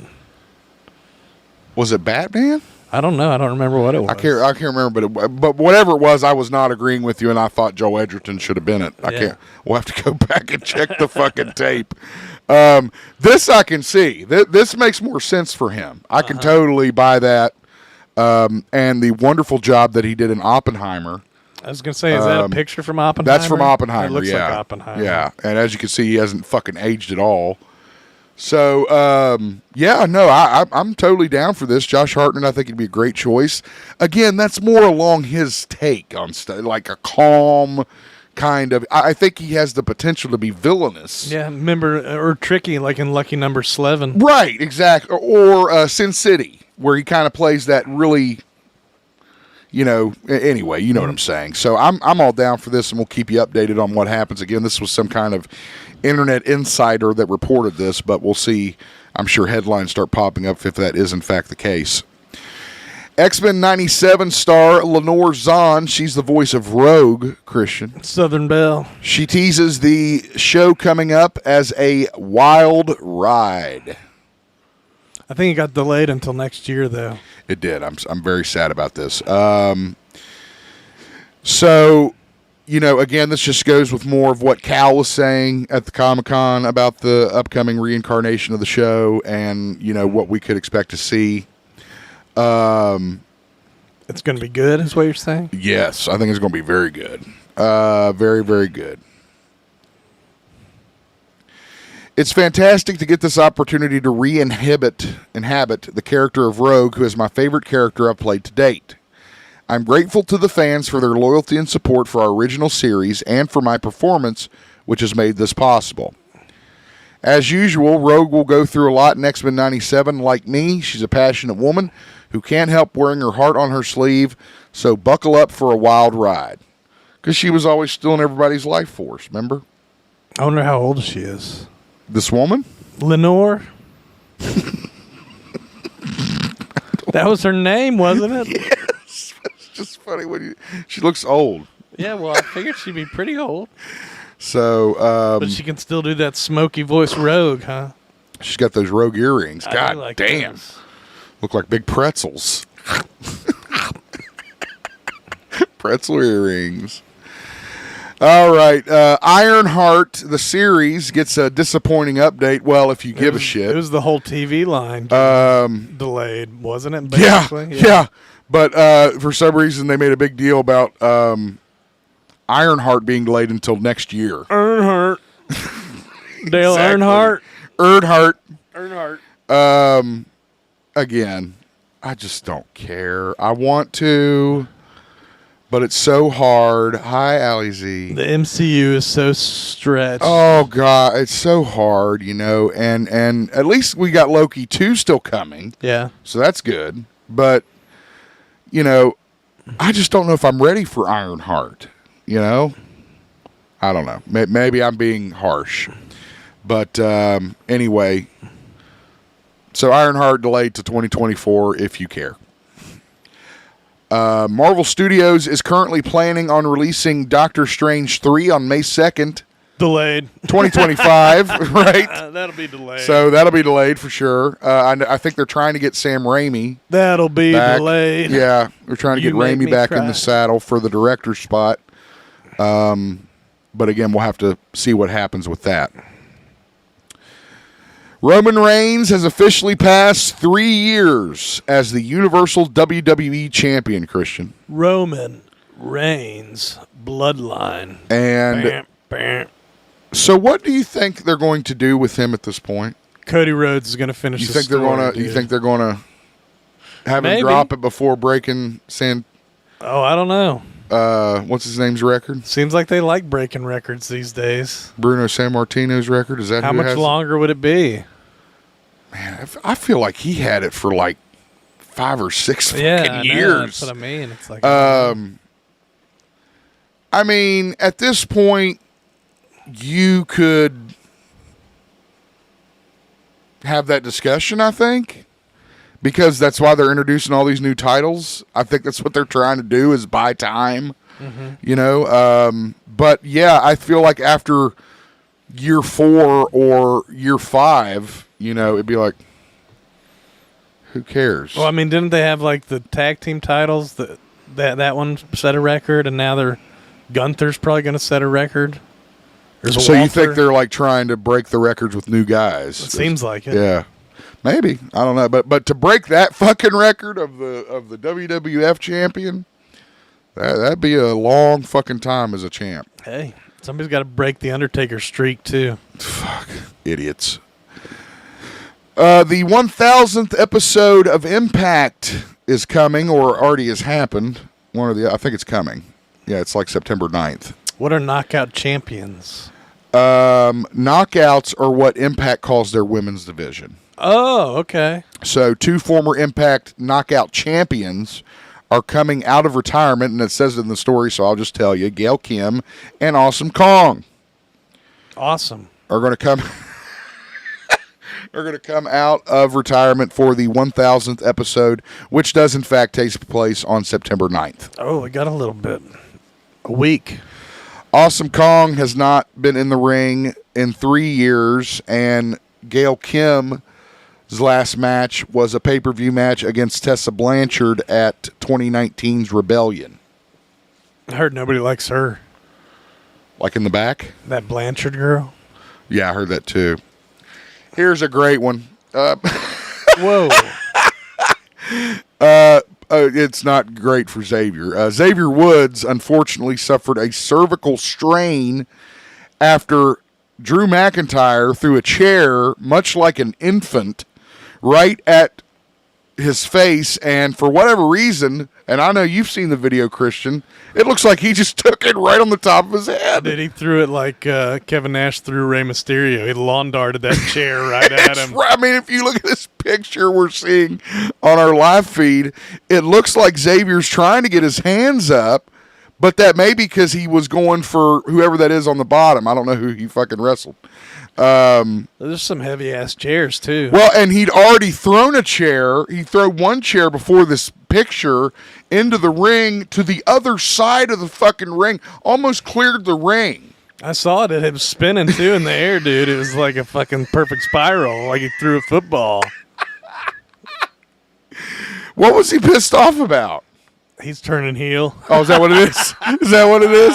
Was it Batman?
I don't know. I don't remember what it was.
I can't remember, but whatever it was, I was not agreeing with you, and I thought Joe Edgerton should have been it. I can't. We'll have to go back and check the fucking tape. This I can see. This makes more sense for him. I can totally buy that. And the wonderful job that he did in Oppenheimer.
I was going to say, is that a picture from Oppenheimer?
That's from Oppenheimer,
It looks
like
Oppenheimer.
Yeah, and as you can see, he hasn't fucking aged at all. So, I'm totally down for this. Josh Hartnett, I think he'd be a great choice. Again, that's more along his take on stuff, like a calm kind of. I think he has the potential to be villainous.
Yeah, remember, or tricky, like in Lucky Number 11.
Right, exactly. Or Sin City, where he kind of plays that really, anyway, you know what I'm saying. So I'm all down for this, and we'll keep you updated on what happens. Again, this was some kind of internet insider that reported this, but we'll see. I'm sure headlines start popping up if that is in fact the case. X-Men 97 star Lenore Zahn, she's the voice of Rogue, Christian.
Southern Belle. She
teases the show coming up as a wild ride.
I think it got delayed until next year, though.
It did. I'm very sad about this. So, again, this just goes with more of what Cal was saying at the Comic-Con about the upcoming reincarnation of the show and, what we could expect to see.
It's going to be good, is what you're saying?
Yes, I think it's going to be very good. Very, very good. It's fantastic to get this opportunity to inhabit the character of Rogue, who is my favorite character I've played to date. I'm grateful to the fans for their loyalty and support for our original series and for my performance, which has made this possible. As usual, Rogue will go through a lot in X-Men 97. Like me, she's a passionate woman who can't help wearing her heart on her sleeve, so buckle up for a wild ride. Because she was always still in everybody's life force, remember?
I wonder how old she is.
This woman?
Lenore? That was her name, wasn't it?
Yes. It's just funny when she looks old.
Yeah, well, I figured she'd be pretty old.
So,
but she can still do that smoky voice Rogue, huh?
She's got those Rogue earrings. God
like
damn.
Those.
Look like big pretzels. Pretzel earrings. All right. Ironheart, the series, gets a disappointing update. Well, if you give a shit.
It was the whole TV line delayed, wasn't it?
Basically? Yeah. But for some reason, they made a big deal about Ironheart being delayed until next year.
Earnhardt. Dale
exactly.
Earnhardt.
Again, I just don't care. I want to, but it's so hard. Hi, Allie Z.
The MCU is so stretched.
Oh God, it's so hard, and at least we got Loki 2 still coming.
Yeah.
So that's good. But I just don't know if I'm ready for Ironheart. I don't know. Maybe I'm being harsh. But anyway, so Ironheart delayed to 2024 if you care. Marvel Studios is currently planning on releasing Doctor Strange 3 on May 2nd.
Delayed.
2025, right?
That'll be delayed.
So that'll be delayed for sure. I think they're trying to get Sam Raimi
That'll be
back.
delayed.
Yeah, they're trying to
You
get
make
Raimi
me
back
cry.
in the saddle for the director's spot. But again, we'll have to see what happens with that. Roman Reigns has officially passed 3 years as the Universal WWE Champion, Christian.
Roman Reigns bloodline.
And
Bam, bam.
so what do you think they're going to do with him at this point?
Cody Rhodes is going to finish.
You
the
think
story,
you think they're going to have him
Maybe.
drop it before breaking
Oh, I don't know.
what's his name's record?
Seems like they like breaking records these days.
Bruno Sammartino's record? Is that
How
who
much
has it?
longer would it be?
Man, I feel like he had it for like 5 or 6
Yeah,
fucking
I know,
years.
that's what I mean. It's like,
I mean, at this point, you could have that discussion, I think, because that's why they're introducing all these new titles. I think that's what they're trying to do is buy time, But yeah, I feel like after year 4 or year 5, it'd be like, who cares?
well, I mean, didn't they have like the tag team titles? That one set a record, and now Gunther's probably going to set a record.
So you think they're like trying to break the records with new guys?
It seems like it.
Yeah, maybe, I don't know, but to break that fucking record of the WWF champion, that'd be a long fucking time as a champ.
Hey, somebody's got to break the Undertaker streak too.
Fuck, idiots. The 1000th episode of Impact is coming, or already has happened. I think it's coming. Yeah, it's like September 9th.
What are knockout champions?
Knockouts are what Impact calls their women's division.
Oh, okay.
So 2 former Impact knockout champions are coming out of retirement, and it says it in the story, so I'll just tell you. Gail Kim and Awesome Kong
Awesome.
are going to come out of retirement for the 1000th episode, which does in fact take place on September 9th.
Oh, we got a little bit. A week.
Awesome Kong has not been in the ring in 3 years, and Gail Kim's last match was a pay-per-view match against Tessa Blanchard at 2019's Rebellion.
I heard nobody likes her.
Like in the back?
That Blanchard girl.
Yeah, I heard that too. Here's a great one.
Whoa.
It's not great for Xavier. Xavier Woods, unfortunately, suffered a cervical strain after Drew McIntyre threw a chair, much like an infant, right at his face. And for whatever reason, and I know you've seen the video, Christian, it looks like he just took it right on the top of his head.
Did he threw it like Kevin Nash threw Rey Mysterio? He lawn darted that chair right at him.
I mean, if you look at this picture we're seeing on our live feed, it looks like Xavier's trying to get his hands up, but that may be because he was going for whoever that is on the bottom. I don't know who he fucking wrestled.
There's some heavy ass chairs too.
Well, and he'd already thrown a chair. He threw one chair before this picture into the ring to the other side of the fucking ring, almost cleared the ring.
I saw it. It was spinning too in the air, dude. It was like a fucking perfect spiral, like he threw a football.
What was he pissed off about?
He's turning heel.
Oh, is that what it is? Is that what it is?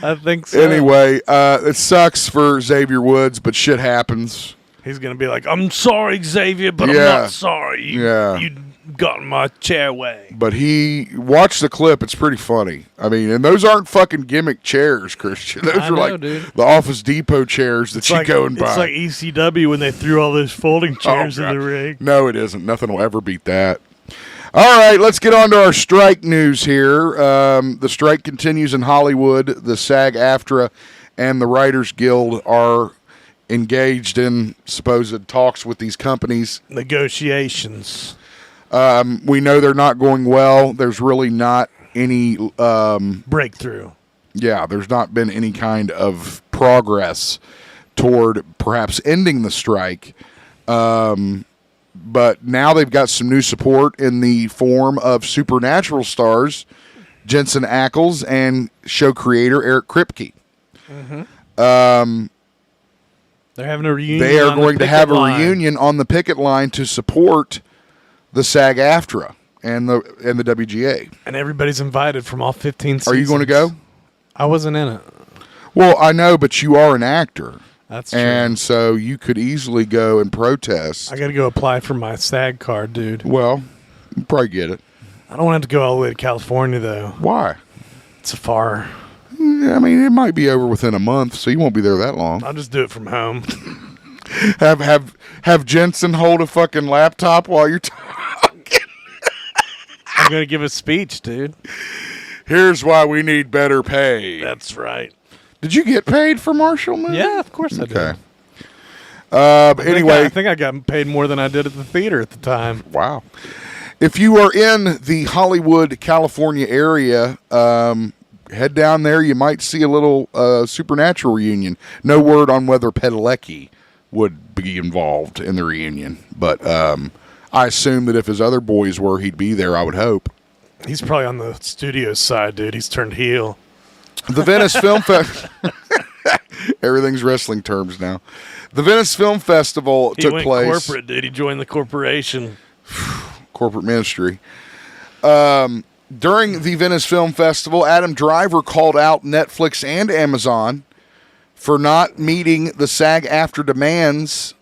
I think so.
Anyway, it sucks for Xavier Woods, but shit happens.
He's gonna be like, "I'm sorry, Xavier, but I'm
Yeah.
not sorry.
Yeah.
You got in my chair way."
But he watched the clip. It's pretty funny. I mean, and those aren't fucking gimmick chairs, Christian. Those
I
are
know,
like
dude.
the Office Depot chairs that you go and buy.
It's like ECW when they threw all those folding chairs in
God.
the ring.
No, it isn't. Nothing will ever beat that. All right, let's get on to our strike news here. The strike continues in Hollywood. The SAG-AFTRA and the Writers Guild are engaged in supposed talks with these companies.
Negotiations.
We know they're not going well. There's really not any
breakthrough.
Yeah, there's not been any kind of progress toward perhaps ending the strike. But now they've got some new support in the form of Supernatural stars Jensen Ackles and show creator Eric Kripke.
Mm-hmm. They're having a reunion.
They are going to have a reunion on the picket line to support the SAG-AFTRA and the WGA.
And everybody's invited from all 15 seasons.
Are you going to go?
I wasn't in it.
Well, I know, but you are an actor.
That's true.
And so you could easily go and protest.
I got to go apply for my SAG card, dude.
Well, you probably get it.
I don't want to go all the way to California, though.
Why?
It's far.
I mean, it might be over within a month, so you won't be there that long.
I'll just do it from home.
Have Jensen hold a fucking laptop while you're talking.
I'm going to give a speech, dude.
Here's why we need better pay.
That's right.
Did you get paid for Marshall movie?
Yeah, of course I did.
But anyway.
I think I got paid more than I did at the theater at the time.
Wow. If you are in the Hollywood, California area, head down there. You might see a little Supernatural reunion. No word on whether Padalecki would be involved in the reunion. But I assume that if his other boys were, he'd be there, I would hope.
He's probably on the studio side, dude. He's turned heel.
The Venice Film Festival. Everything's wrestling terms now. The Venice Film Festival took place. He went
corporate, dude. He joined the corporation.
Corporate ministry. During the Venice Film Festival, Adam Driver called out Netflix and Amazon for not meeting the SAG-AFTRA demands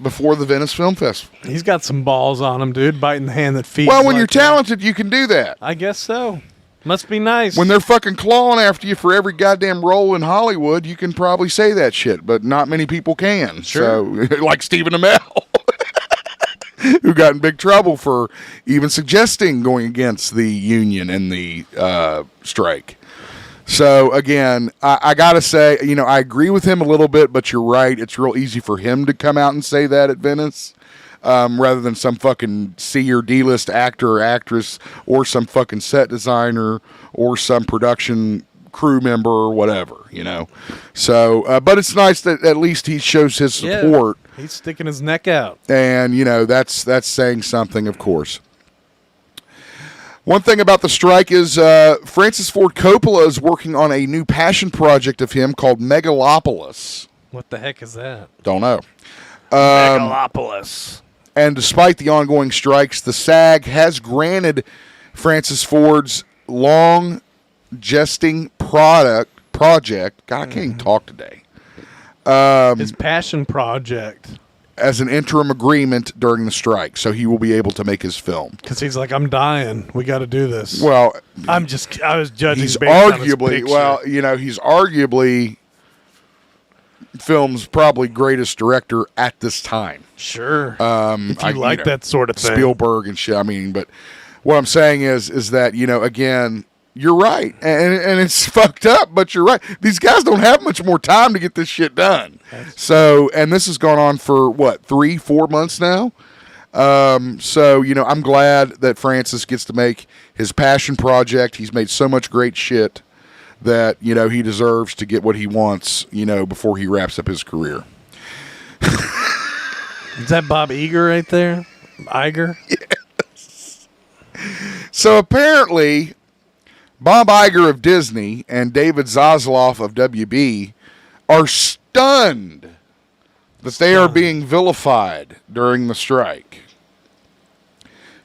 before the Venice Film Festival.
He's got some balls on him, dude. Biting the hand that feeds.
Well, when you're talented, you can do that.
I guess so. Must be nice.
When they're fucking clawing after you for every goddamn role in Hollywood, you can probably say that shit, but not many people can.
Sure.
So, like Stephen Amell, who got in big trouble for even suggesting going against the union and the strike. So, again, I got to say, I agree with him a little bit, but you're right. It's real easy for him to come out and say that at Venice. Rather than some fucking C or D-list actor or actress or some fucking set designer or some production crew member or whatever, So, but it's nice that at least he shows his support.
Yeah, he's sticking his neck out.
And, that's saying something, of course. One thing about the strike is Francis Ford Coppola is working on a new passion project of him called Megalopolis.
What the heck is that?
Don't know.
Megalopolis.
And despite the ongoing strikes, the SAG has granted Francis Ford's long-gesting project. God, I can't even talk today.
His passion project.
As an interim agreement during the strike, so he will be able to make his film.
Because he's like, I'm dying. We got to do this.
Well,
I was judging.
He's
based
arguably,
on his picture.
He's arguably film's probably greatest director at this time.
Sure. If you like that sort of thing.
Spielberg and shit. But what I'm saying is that, again, you're right. And it's fucked up, but you're right. These guys don't have much more time to get this shit done. So, and this has gone on for, 3-4 months now? So, I'm glad that Francis gets to make his passion project. He's made so much great shit that, he deserves to get what he wants, before he wraps up his career.
Is that Bob Iger right there? Iger?
Yes. So apparently, Bob Iger of Disney and David Zaslav of WB are stunned that they are being vilified during the strike.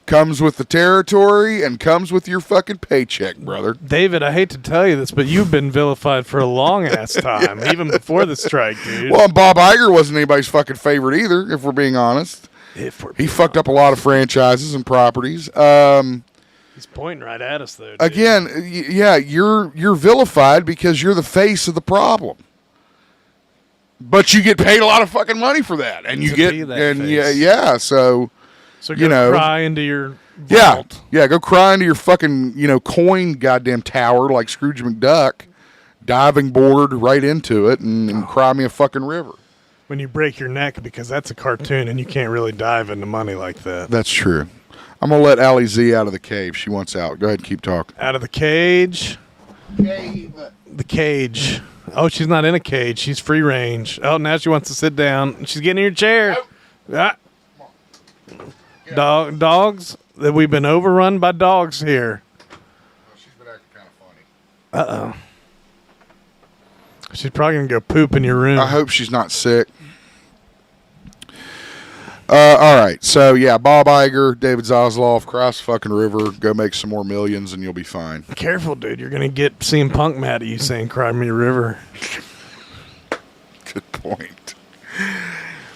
Comes with the territory and comes with your fucking paycheck, brother.
David, I hate to tell you this, but you've been vilified for a long-ass time, even before the strike, dude.
Well, Bob Iger wasn't anybody's fucking favorite either, if we're being honest. He fucked up a lot of franchises and properties.
He's pointing right at us, though, dude.
Again, you're vilified because you're the face of the problem. But you get paid a lot of fucking money for that. And you get, and
face.
so...
So you're going to cry into your vault.
Yeah, go cry into your fucking, coin goddamn tower like Scrooge McDuck, diving board right into it and cry me a fucking river.
When you break your neck, because that's a cartoon and you can't really dive into money like that.
That's true. I'm going to let Allie Z out of the cave. She wants out. Go ahead and keep talking.
Out of the cage.
Cave.
The cage. Oh, she's not in a cage. She's free range. Oh, now she wants to sit down. She's getting in your chair. Ah. Dogs. That we've been overrun by dogs here.
Well, she's been acting kind of funny.
Uh-oh. She's probably going to go poop in your room.
I hope she's not sick. All right. So, yeah, Bob Iger, David Zaslav, cross the fucking river, go make some more millions, and you'll be fine.
Careful, dude. You're going to get CM Punk mad at you saying Cry Me a River.
Good point.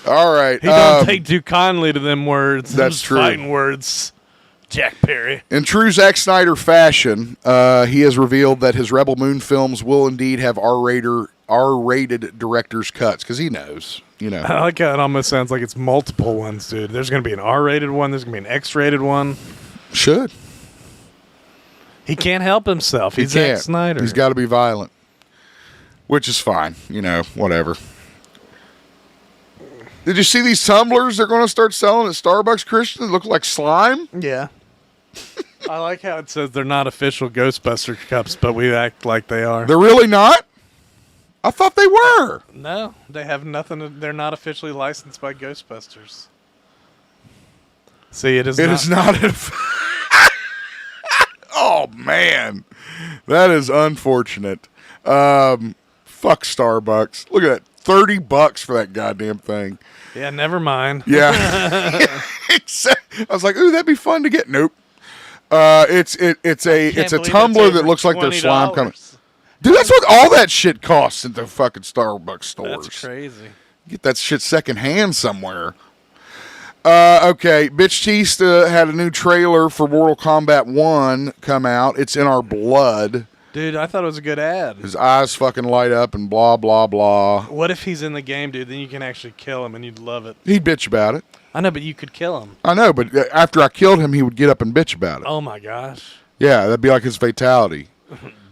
All right.
He don't take too kindly to them words.
That's
Those
true.
Fighting words. Jack Perry.
In true Zack Snyder fashion, he has revealed that his Rebel Moon films will indeed have R-rated director's cuts, because he knows,
I like how it almost sounds like it's multiple ones, dude. There's going to be an R-rated one. There's going to be an X-rated one.
Should.
He can't help himself. He's
He can't.
Zack Snyder.
He's got to be violent, which is fine. Whatever. Did you see these tumblers they're going to start selling at Starbucks, Christian? They look like slime.
Yeah. I like how it says they're not official Ghostbuster cups, but we act like they are.
They're really not? I thought they were.
No, they have nothing. They're not officially licensed by Ghostbusters. See, it is
not. Oh, man. That is unfortunate. Fuck Starbucks. Look at that. $30 for that goddamn thing.
Yeah, never mind.
Yeah. I was like, ooh, that'd be fun to get. Nope. It's a tumbler that looks like there's slime coming. Dude, that's what all that shit costs at the fucking Starbucks stores.
That's crazy.
Get that shit secondhand somewhere. Okay, Bitch Tista had a new trailer for Mortal Kombat 1 come out. It's in our blood.
Dude, I thought it was a good ad.
His eyes fucking light up and blah, blah, blah.
What if he's in the game, dude? Then you can actually kill him and you'd love it.
He'd bitch about it.
I know, but you could kill him.
I know, but after I killed him, he would get up and bitch about it.
Oh, my gosh.
Yeah, that'd be like his fatality.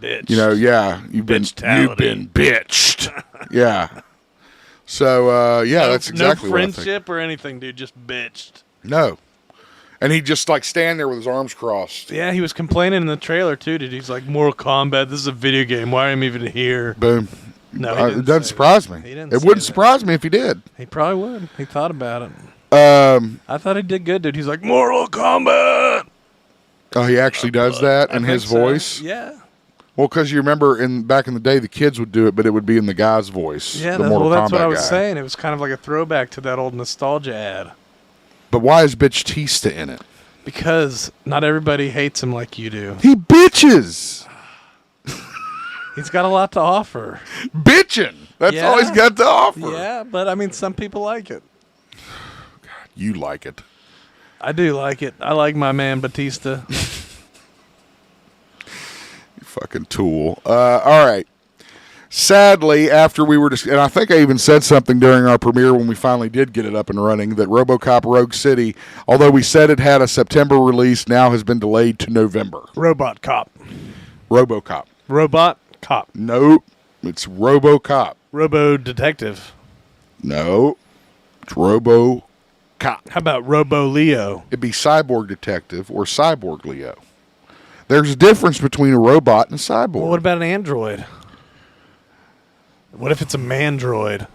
Bitch.
Yeah, you've been bitched. Yeah. So, that's exactly
no
what I think.
friendship or anything, dude. Just bitched.
No. And he'd just, stand there with his arms crossed.
Yeah, he was complaining in the trailer, too, dude. He's like, Mortal Kombat, this is a video game. Why am I even here?
Boom.
No,
it doesn't surprise me. It wouldn't surprise me if he did.
He probably would. He thought about it.
I
thought he did good, dude. He's like, Mortal Kombat!
Oh, he actually does that in his voice?
Yeah.
Well, because you remember back in the day, the kids would do it, but it would be in the guy's voice.
Yeah,
the
that's
Kombat
what I was
guy.
saying. It was kind of like a throwback to that old nostalgia ad.
But why is Bitch Tista in it?
Because not everybody hates him like you do.
He bitches.
He's got a lot to offer.
Bitching. That's all he's got to offer.
Yeah, but I mean, some people like it.
God, you like it.
I do like it. I like my man Batista.
You fucking tool. All right. Sadly, after we were, and I think I even said something during our premiere when we finally did get it up and running, that RoboCop Rogue City, although we said it had a September release, now has been delayed to November.
Robot Cop.
RoboCop.
Robot Cop.
Nope. It's RoboCop.
Robo Detective.
No. It's RoboCop.
How about Robo Leo?
It'd be Cyborg Detective or Cyborg Leo. There's a difference between a robot and a cyborg.
Well, what about an android? What if it's a mandroid?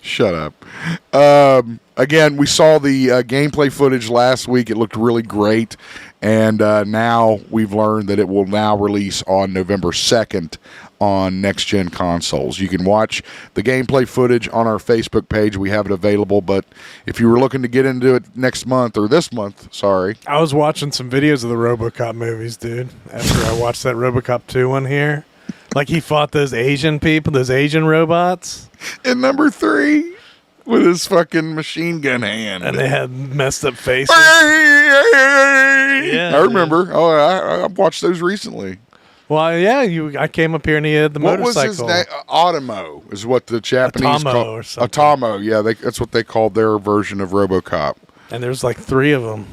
Shut up. Again, we saw the gameplay footage last week. It looked really great. And now we've learned that it will now release on November 2nd on next-gen consoles. You can watch the gameplay footage on our Facebook page. We have it available. But if you were looking to get into it next month, or this month, sorry.
I was watching some videos of the RoboCop movies, dude, after I watched that RoboCop 2 one here. Like he fought those Asian people, those Asian robots.
And number 3, with his fucking machine gun hand.
And they had messed up faces.
Yeah, I remember. Oh, I watched those recently.
Well, yeah, I came up here and he had the
what
motorcycle.
Was his name? Automo is what the Japanese
Atomo
call
or something.
Atomo. Yeah, that's what they called their version of RoboCop.
And there's like 3 of them.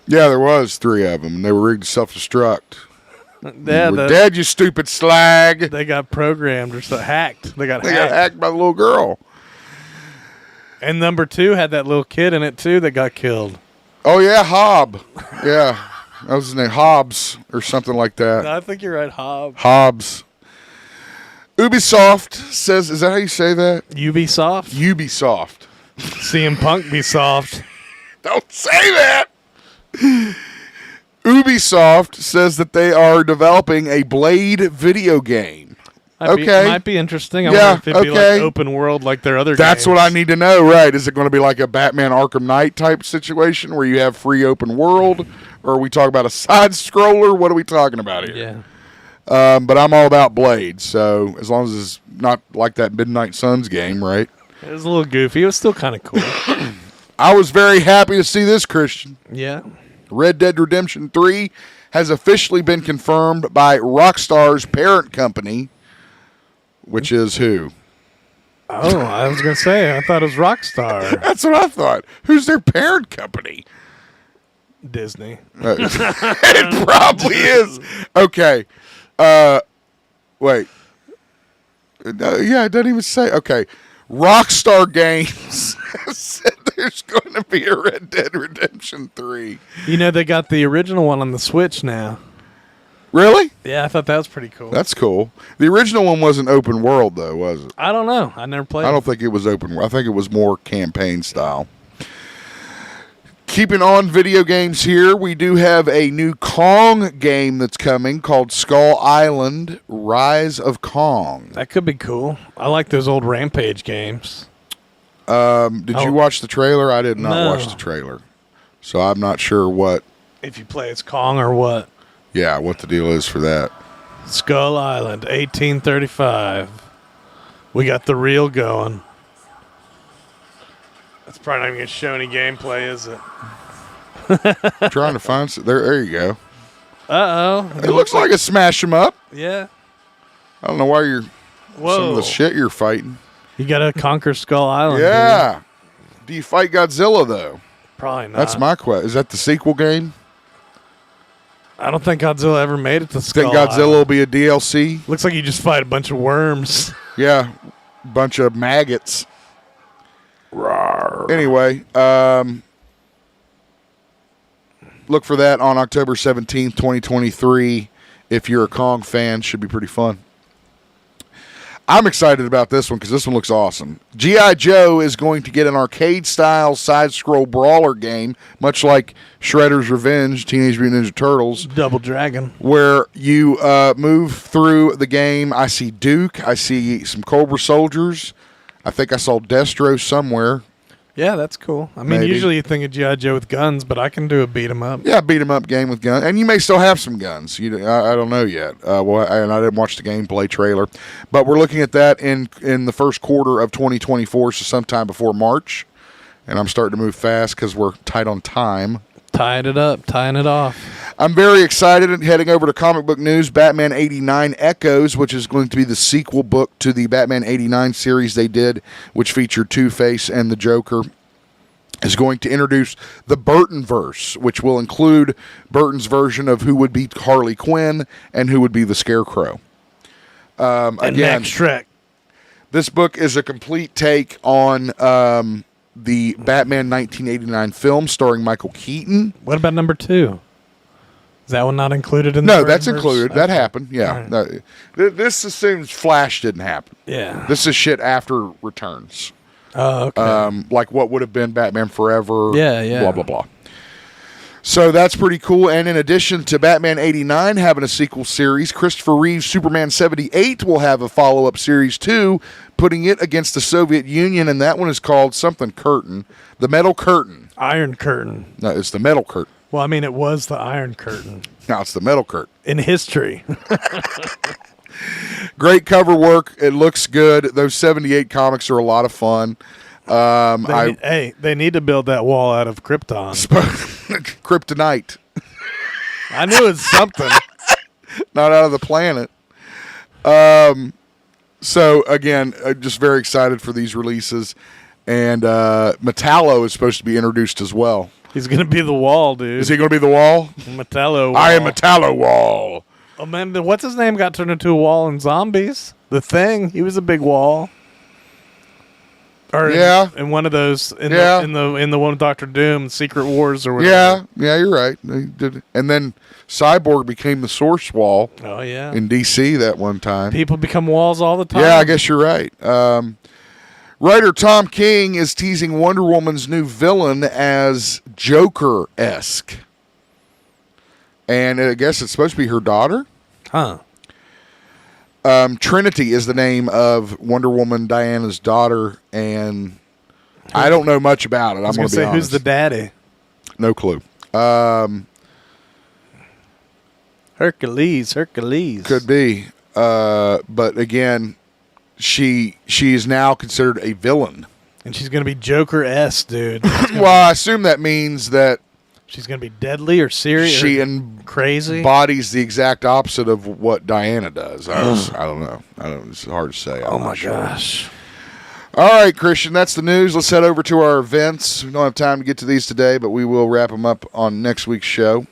Yeah, there was 3 of them, and they were rigged to self-destruct.
Yeah,
We're dead, you stupid slag.
They got programmed or so hacked. They got
got hacked by the little girl.
And number 2 had that little kid in it too that got killed.
Oh yeah, Hobb. Yeah, that was his name, Hobbs or something like that.
No, I think you're right,
Hobbs. Ubisoft says, is that how you say that?
Ubisoft?
Ubisoft.
CM Punk be soft.
Don't say that. Ubisoft says that they are developing a Blade video game.
Might be interesting. I wonder if it'd be like open world like their other games.
That's what I need to know, right? Is it going to be like a Batman Arkham Knight type situation where you have free open world? Or are we talking about a side scroller? What are we talking about here?
Yeah.
But I'm all about Blade, so as long as it's not like that Midnight Suns game, right?
It was a little goofy. It was still kind of cool.
I was very happy to see this, Christian.
Yeah.
Red Dead Redemption 3 has officially been confirmed by Rockstar's parent company, which is who?
Oh, I was going to say, I thought it was Rockstar.
That's what I thought. Who's their parent company?
Disney.
It probably is. Okay. Wait. Yeah, it doesn't even say. Okay. Rockstar Games said there's going to be a Red Dead Redemption 3.
You know, they got the original one on the Switch now.
Really?
Yeah, I thought that was pretty cool.
That's cool. The original one wasn't open world, though, was it?
I don't know. I never played
I don't think it was open world. I think it was more campaign style. Keeping on video games here, we do have a new Kong game that's coming called Skull Island: Rise of Kong.
That could be cool. I like those old Rampage games.
Did you watch the trailer? I did not watch the trailer. So I'm not sure what...
If you play as Kong or what.
Yeah, what the deal is for that.
Skull Island, 1835. We got the reel going. That's probably not even going to show any gameplay, is it?
I'm trying to find... There you go.
Uh-oh.
It looks like a smash 'em up.
Yeah.
I don't know why you're...
Whoa.
Some of the shit you're fighting.
You got to conquer Skull Island.
Yeah.
Dude.
Do you fight Godzilla, though?
Probably not.
That's my question. Is that the sequel game?
I don't think Godzilla ever made it to Skull
Think Godzilla
Island.
will be a DLC?
Looks like you just fight a bunch of worms.
Yeah. Bunch of maggots.
Rawr.
Anyway, look for that on October 17th, 2023. If you're a Kong fan, should be pretty fun. I'm excited about this one because this one looks awesome. G.I. Joe is going to get an arcade-style side-scroll brawler game, much like Shredder's Revenge, Teenage Mutant Ninja Turtles.
Double Dragon.
Where you move through the game. I see Duke. I see some Cobra soldiers. I think I saw Destro somewhere.
Yeah, that's cool. I mean,
Maybe.
usually you think of G.I. Joe with guns, but I can do a beat 'em up.
Yeah, beat 'em up game with guns, and you may still have some guns. I don't know yet. And I didn't watch the gameplay trailer, but we're looking at that in the first quarter of 2024, so sometime before March. And I'm starting to move fast because we're tight on time.
Tying it up, tying it off.
I'm very excited and heading over to comic book news. Batman 89 Echoes, which is going to be the sequel book to the Batman 89 series they did, which featured Two-Face and the Joker, is going to introduce the Burtonverse, which will include Burton's version of who would be Harley Quinn and who would be the Scarecrow.
And
Again,
Max Shrek.
this book is a complete take on the Batman 1989 film starring Michael Keaton.
What about number 2? Is that one not included in the
No, that's
Burtonverse?
included. That
Okay.
happened. Yeah.
Right.
This assumes Flash didn't happen.
Yeah.
This is shit after Returns.
Oh, okay.
Like what would have been Batman Forever.
Yeah.
Blah, blah, blah. So that's pretty cool. And in addition to Batman 89 having a sequel series, Christopher Reeve's Superman 78 will have a follow-up series too, putting it against the Soviet Union, and that one is called something Curtain. The Metal Curtain.
Iron Curtain.
No, it's the Metal Curtain.
Well, I mean, it was the Iron Curtain.
No, it's the Metal Curtain.
In history.
Great cover work. It looks good. Those 78 comics are a lot of fun.
They need to build that wall out of Krypton.
Kryptonite.
I knew it was something.
Not out of the planet. So, again, just very excited for these releases. And Metallo is supposed to be introduced as well.
He's going to be the Wall, dude.
Is he going to be the Wall?
Metallo Wall.
I am Metallo Wall.
Oh, man, what's his name got turned into a wall in Zombies? The Thing. He was a big wall. Or in one of those, in the one with Dr. Doom, Secret Wars or whatever.
Yeah, you're right. And then Cyborg became the Source Wall.
Oh, yeah.
In DC that one time.
People become walls all the time.
Yeah, I guess you're right. Writer Tom King is teasing Wonder Woman's new villain as Joker-esque. And I guess it's supposed to be her daughter.
Huh.
Trinity is the name of Wonder Woman Diana's daughter, and I don't know much about it. I'm going to be honest.
Who's the daddy?
No clue.
Hercules.
Could be. But again, she is now considered a villain.
And she's going to be Joker-esque, dude.
Well, I assume that means that
she's going to be deadly or serious.
She
crazy
embodies the exact opposite of what Diana does. I don't know. It's hard to say.
Oh my gosh.
All right, Christian, that's the news. Let's head over to our events. We don't have time to get to these today, but we will wrap them up on next week's show.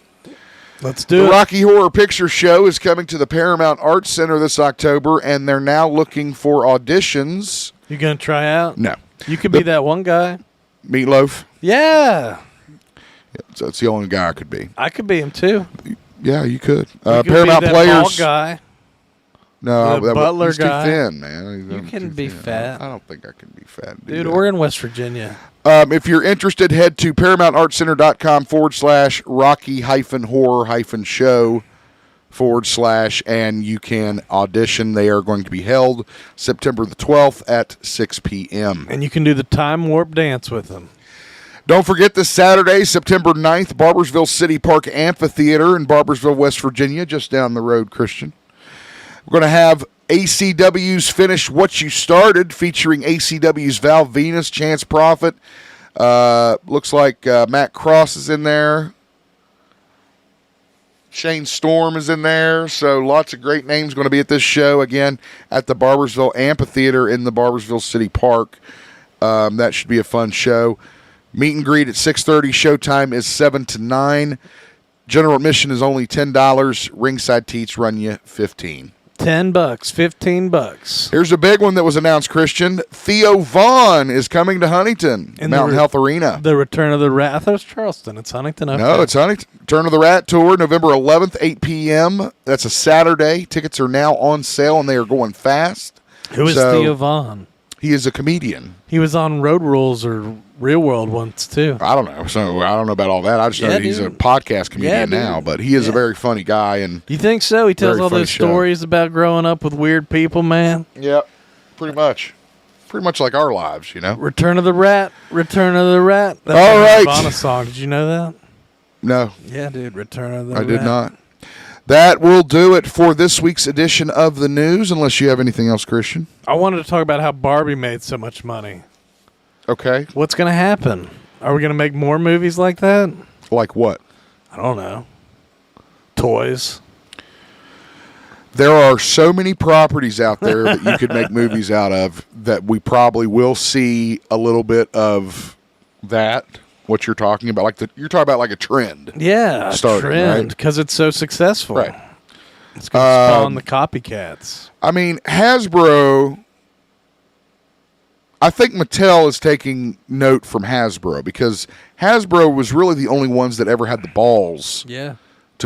Let's do it.
The Rocky Horror Picture Show is coming to the Paramount Arts Center this October, and they're now looking for auditions.
You going to try out?
No.
You could be that one guy.
Meatloaf?
Yeah.
So that's the only guy I could be.
I could be him too.
Yeah, you could.
You could
Paramount
be that
Players.
bald guy.
No,
the butler
he's
guy.
too thin, man.
You can be fat.
I don't think I can be fat.
Dude, we're in West Virginia.
If you're interested, head to ParamountArtCenter.com/Rocky-Horror-Show/ and you can audition. They are going to be held September the 12th at 6 p.m.
And you can do the time warp dance with them.
Don't forget this Saturday, September 9th, Barboursville City Park Amphitheater in Barboursville, West Virginia, just down the road, Christian. We're going to have ACW's Finish What You Started, featuring ACW's Val Venus, Chance Prophet. Looks like Matt Cross is in there. Shane Storm is in there. So lots of great names going to be at this show, again, at the Barboursville Amphitheater in the Barboursville City Park. That should be a fun show. Meet and greet at 6:30. Showtime is 7 to 9. General admission is only $10. Ringside teats run you $15.
$10, $15.
Here's a big one that was announced, Christian. Theo Vaughn is coming to Huntington, Mountain Health Arena.
The Return of the Rat. I thought it was Charleston. It's Huntington. Okay.
No, it's Huntington. Return of the Rat Tour, November 11th, 8 p.m. That's a Saturday. Tickets are now on sale, and they are going fast.
Who is Theo Vaughn?
He is a comedian.
He was on Road Rules or Real World once, too.
I don't know. So I don't know about all that. I just know that he's a podcast comedian now, but he is a very funny guy. And
you think so? He tells all those stories about growing up with weird people, man?
Yep, pretty much. Pretty much like our lives, you know?
Return of the Rat. Return of the Rat. That's
all right.
Nirvana song. Did you know that?
No.
Yeah, dude. Return of the Rat.
I did not. That will do it for this week's edition of the news, unless you have anything else, Christian.
I wanted to talk about how Barbie made so much money.
Okay.
What's going to happen? Are we going to make more movies like that?
Like what?
I don't know. Toys.
There are so many properties out there that you could make movies out of that we probably will see a little bit of that. What you're talking about, you're talking about like a trend.
Yeah, a trend, because it's so successful.
Right.
It's going to spawn the copycats.
I mean, Hasbro, I think Mattel is taking note from Hasbro, because Hasbro was really the only ones that ever had the balls to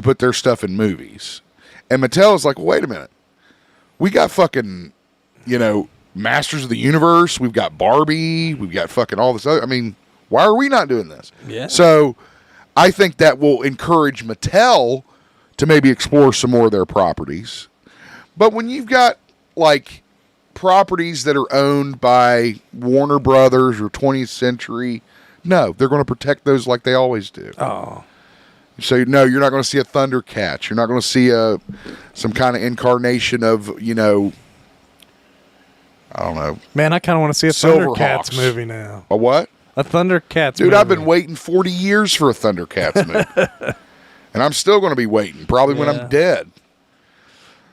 put their stuff in movies. And Mattel is like, wait a minute. We got fucking, Masters of the Universe. We've got Barbie. We've got fucking all this other. I mean, why are we not doing this?
Yeah.
So I think that will encourage Mattel to maybe explore some more of their properties. But when you've got, properties that are owned by Warner Brothers or 20th Century, no, they're going to protect those like they always do.
Oh.
So, no, you're not going to see a Thundercats. You're not going to see some kind of incarnation of, I don't know.
Man, I kind of want to see a Thundercats movie now.
A what?
A Thundercats movie.
Dude, I've been waiting 40 years for a Thundercats movie. And I'm still going to be waiting, probably when I'm dead.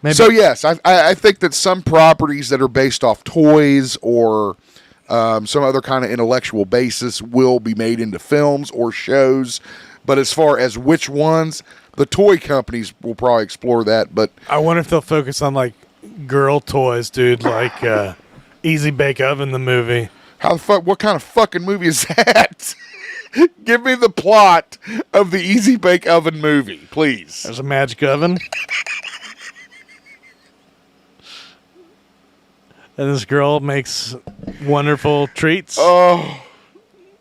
Maybe. So, yes, I think that some properties that are based off toys or some other kind of intellectual basis will be made into films or shows. But as far as which ones, the toy companies will probably explore that. But
I wonder if they'll focus on like girl toys, dude, like Easy Bake Oven, the movie.
how the fuck? What kind of fucking movie is that? Give me the plot of the Easy Bake Oven movie, please.
There's a magic oven. And this girl makes wonderful treats.
Oh,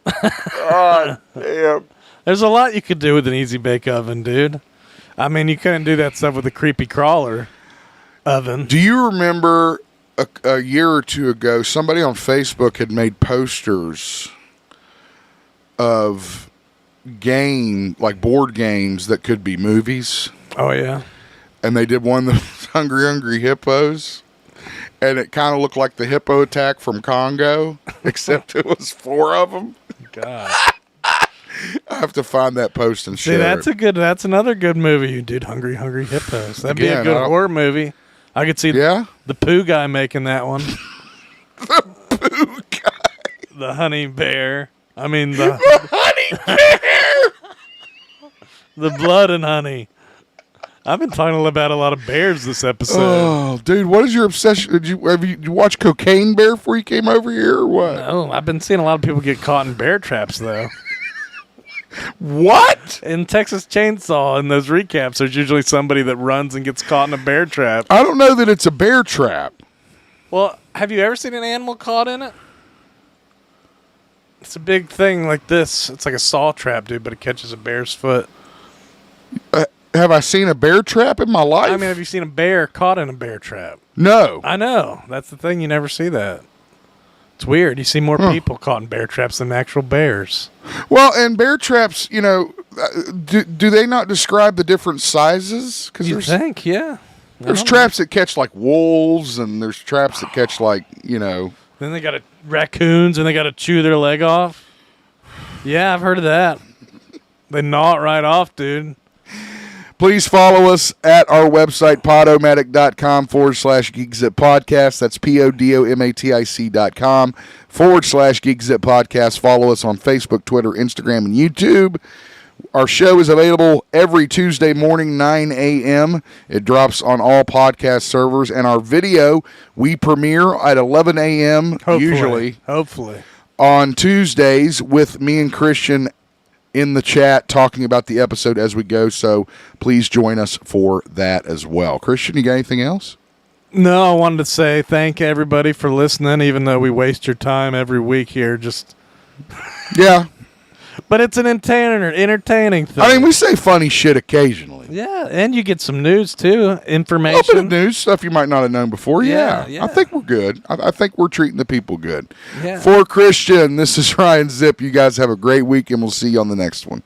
God damn.
There's a lot you could do with an Easy Bake Oven, dude. I mean, you couldn't do that stuff with a creepy crawler oven.
Do you remember a year or two ago, somebody on Facebook had made posters of board games that could be movies?
Oh, yeah.
And they did one that was Hungry Hippos. And it kind of looked like the hippo attack from Congo, except it was 4 of them.
God.
I have to find that post and share it.
That's another good movie you did, Hungry Hippos. That'd be a
Again,
good horror movie. I could see the poo guy making that one.
The poo guy.
The honey bear. I mean, the
honey bear.
The blood and honey. I've been talking about a lot of bears this episode.
Oh, dude, what is your obsession? Did you watch Cocaine Bear before you came over here, or what?
No, I've been seeing a lot of people get caught in bear traps, though.
What?
In Texas Chainsaw, in those recaps, there's usually somebody that runs and gets caught in a bear trap.
I don't know that it's a bear trap.
Well, have you ever seen an animal caught in it? It's a big thing like this. It's like a saw trap, dude, but it catches a bear's foot.
Have I seen a bear trap in my life?
I mean, have you seen a bear caught in a bear trap?
No.
I know. That's the thing. You never see that. It's weird. You see more people caught in bear traps than actual bears.
Well, and bear traps, do they not describe the different sizes?
You think, yeah.
There's traps that catch like wolves, and there's traps that catch like,
Then they got raccoons, and they got to chew their leg off. Yeah, I've heard of that. They gnaw it right off, dude.
Please follow us at our website, podomatic.com/GeekZip podcast. That's PODOMATIC.com/GeekZip podcast. Follow us on Facebook, Twitter, Instagram, and YouTube. Our show is available every Tuesday morning, 9 a.m. It drops on all podcast servers. And our video, we premiere at 11 a.m.
Hopefully.
On Tuesdays with me and Christian in the chat talking about the episode as we go, so please join us for that as well. Christian, you got anything else?
No, I wanted to say thank everybody for listening, even though we waste your time every week here.
Yeah.
But it's an entertaining thing.
I mean, we say funny shit occasionally.
Yeah, and you get some news, too. Information.
A little bit of news, stuff you might not have known before.
Yeah.
I think we're good. I think we're treating the people good.
Yeah.
For Christian, this is Ryan Zip. You guys have a great week, and we'll see you on the next one.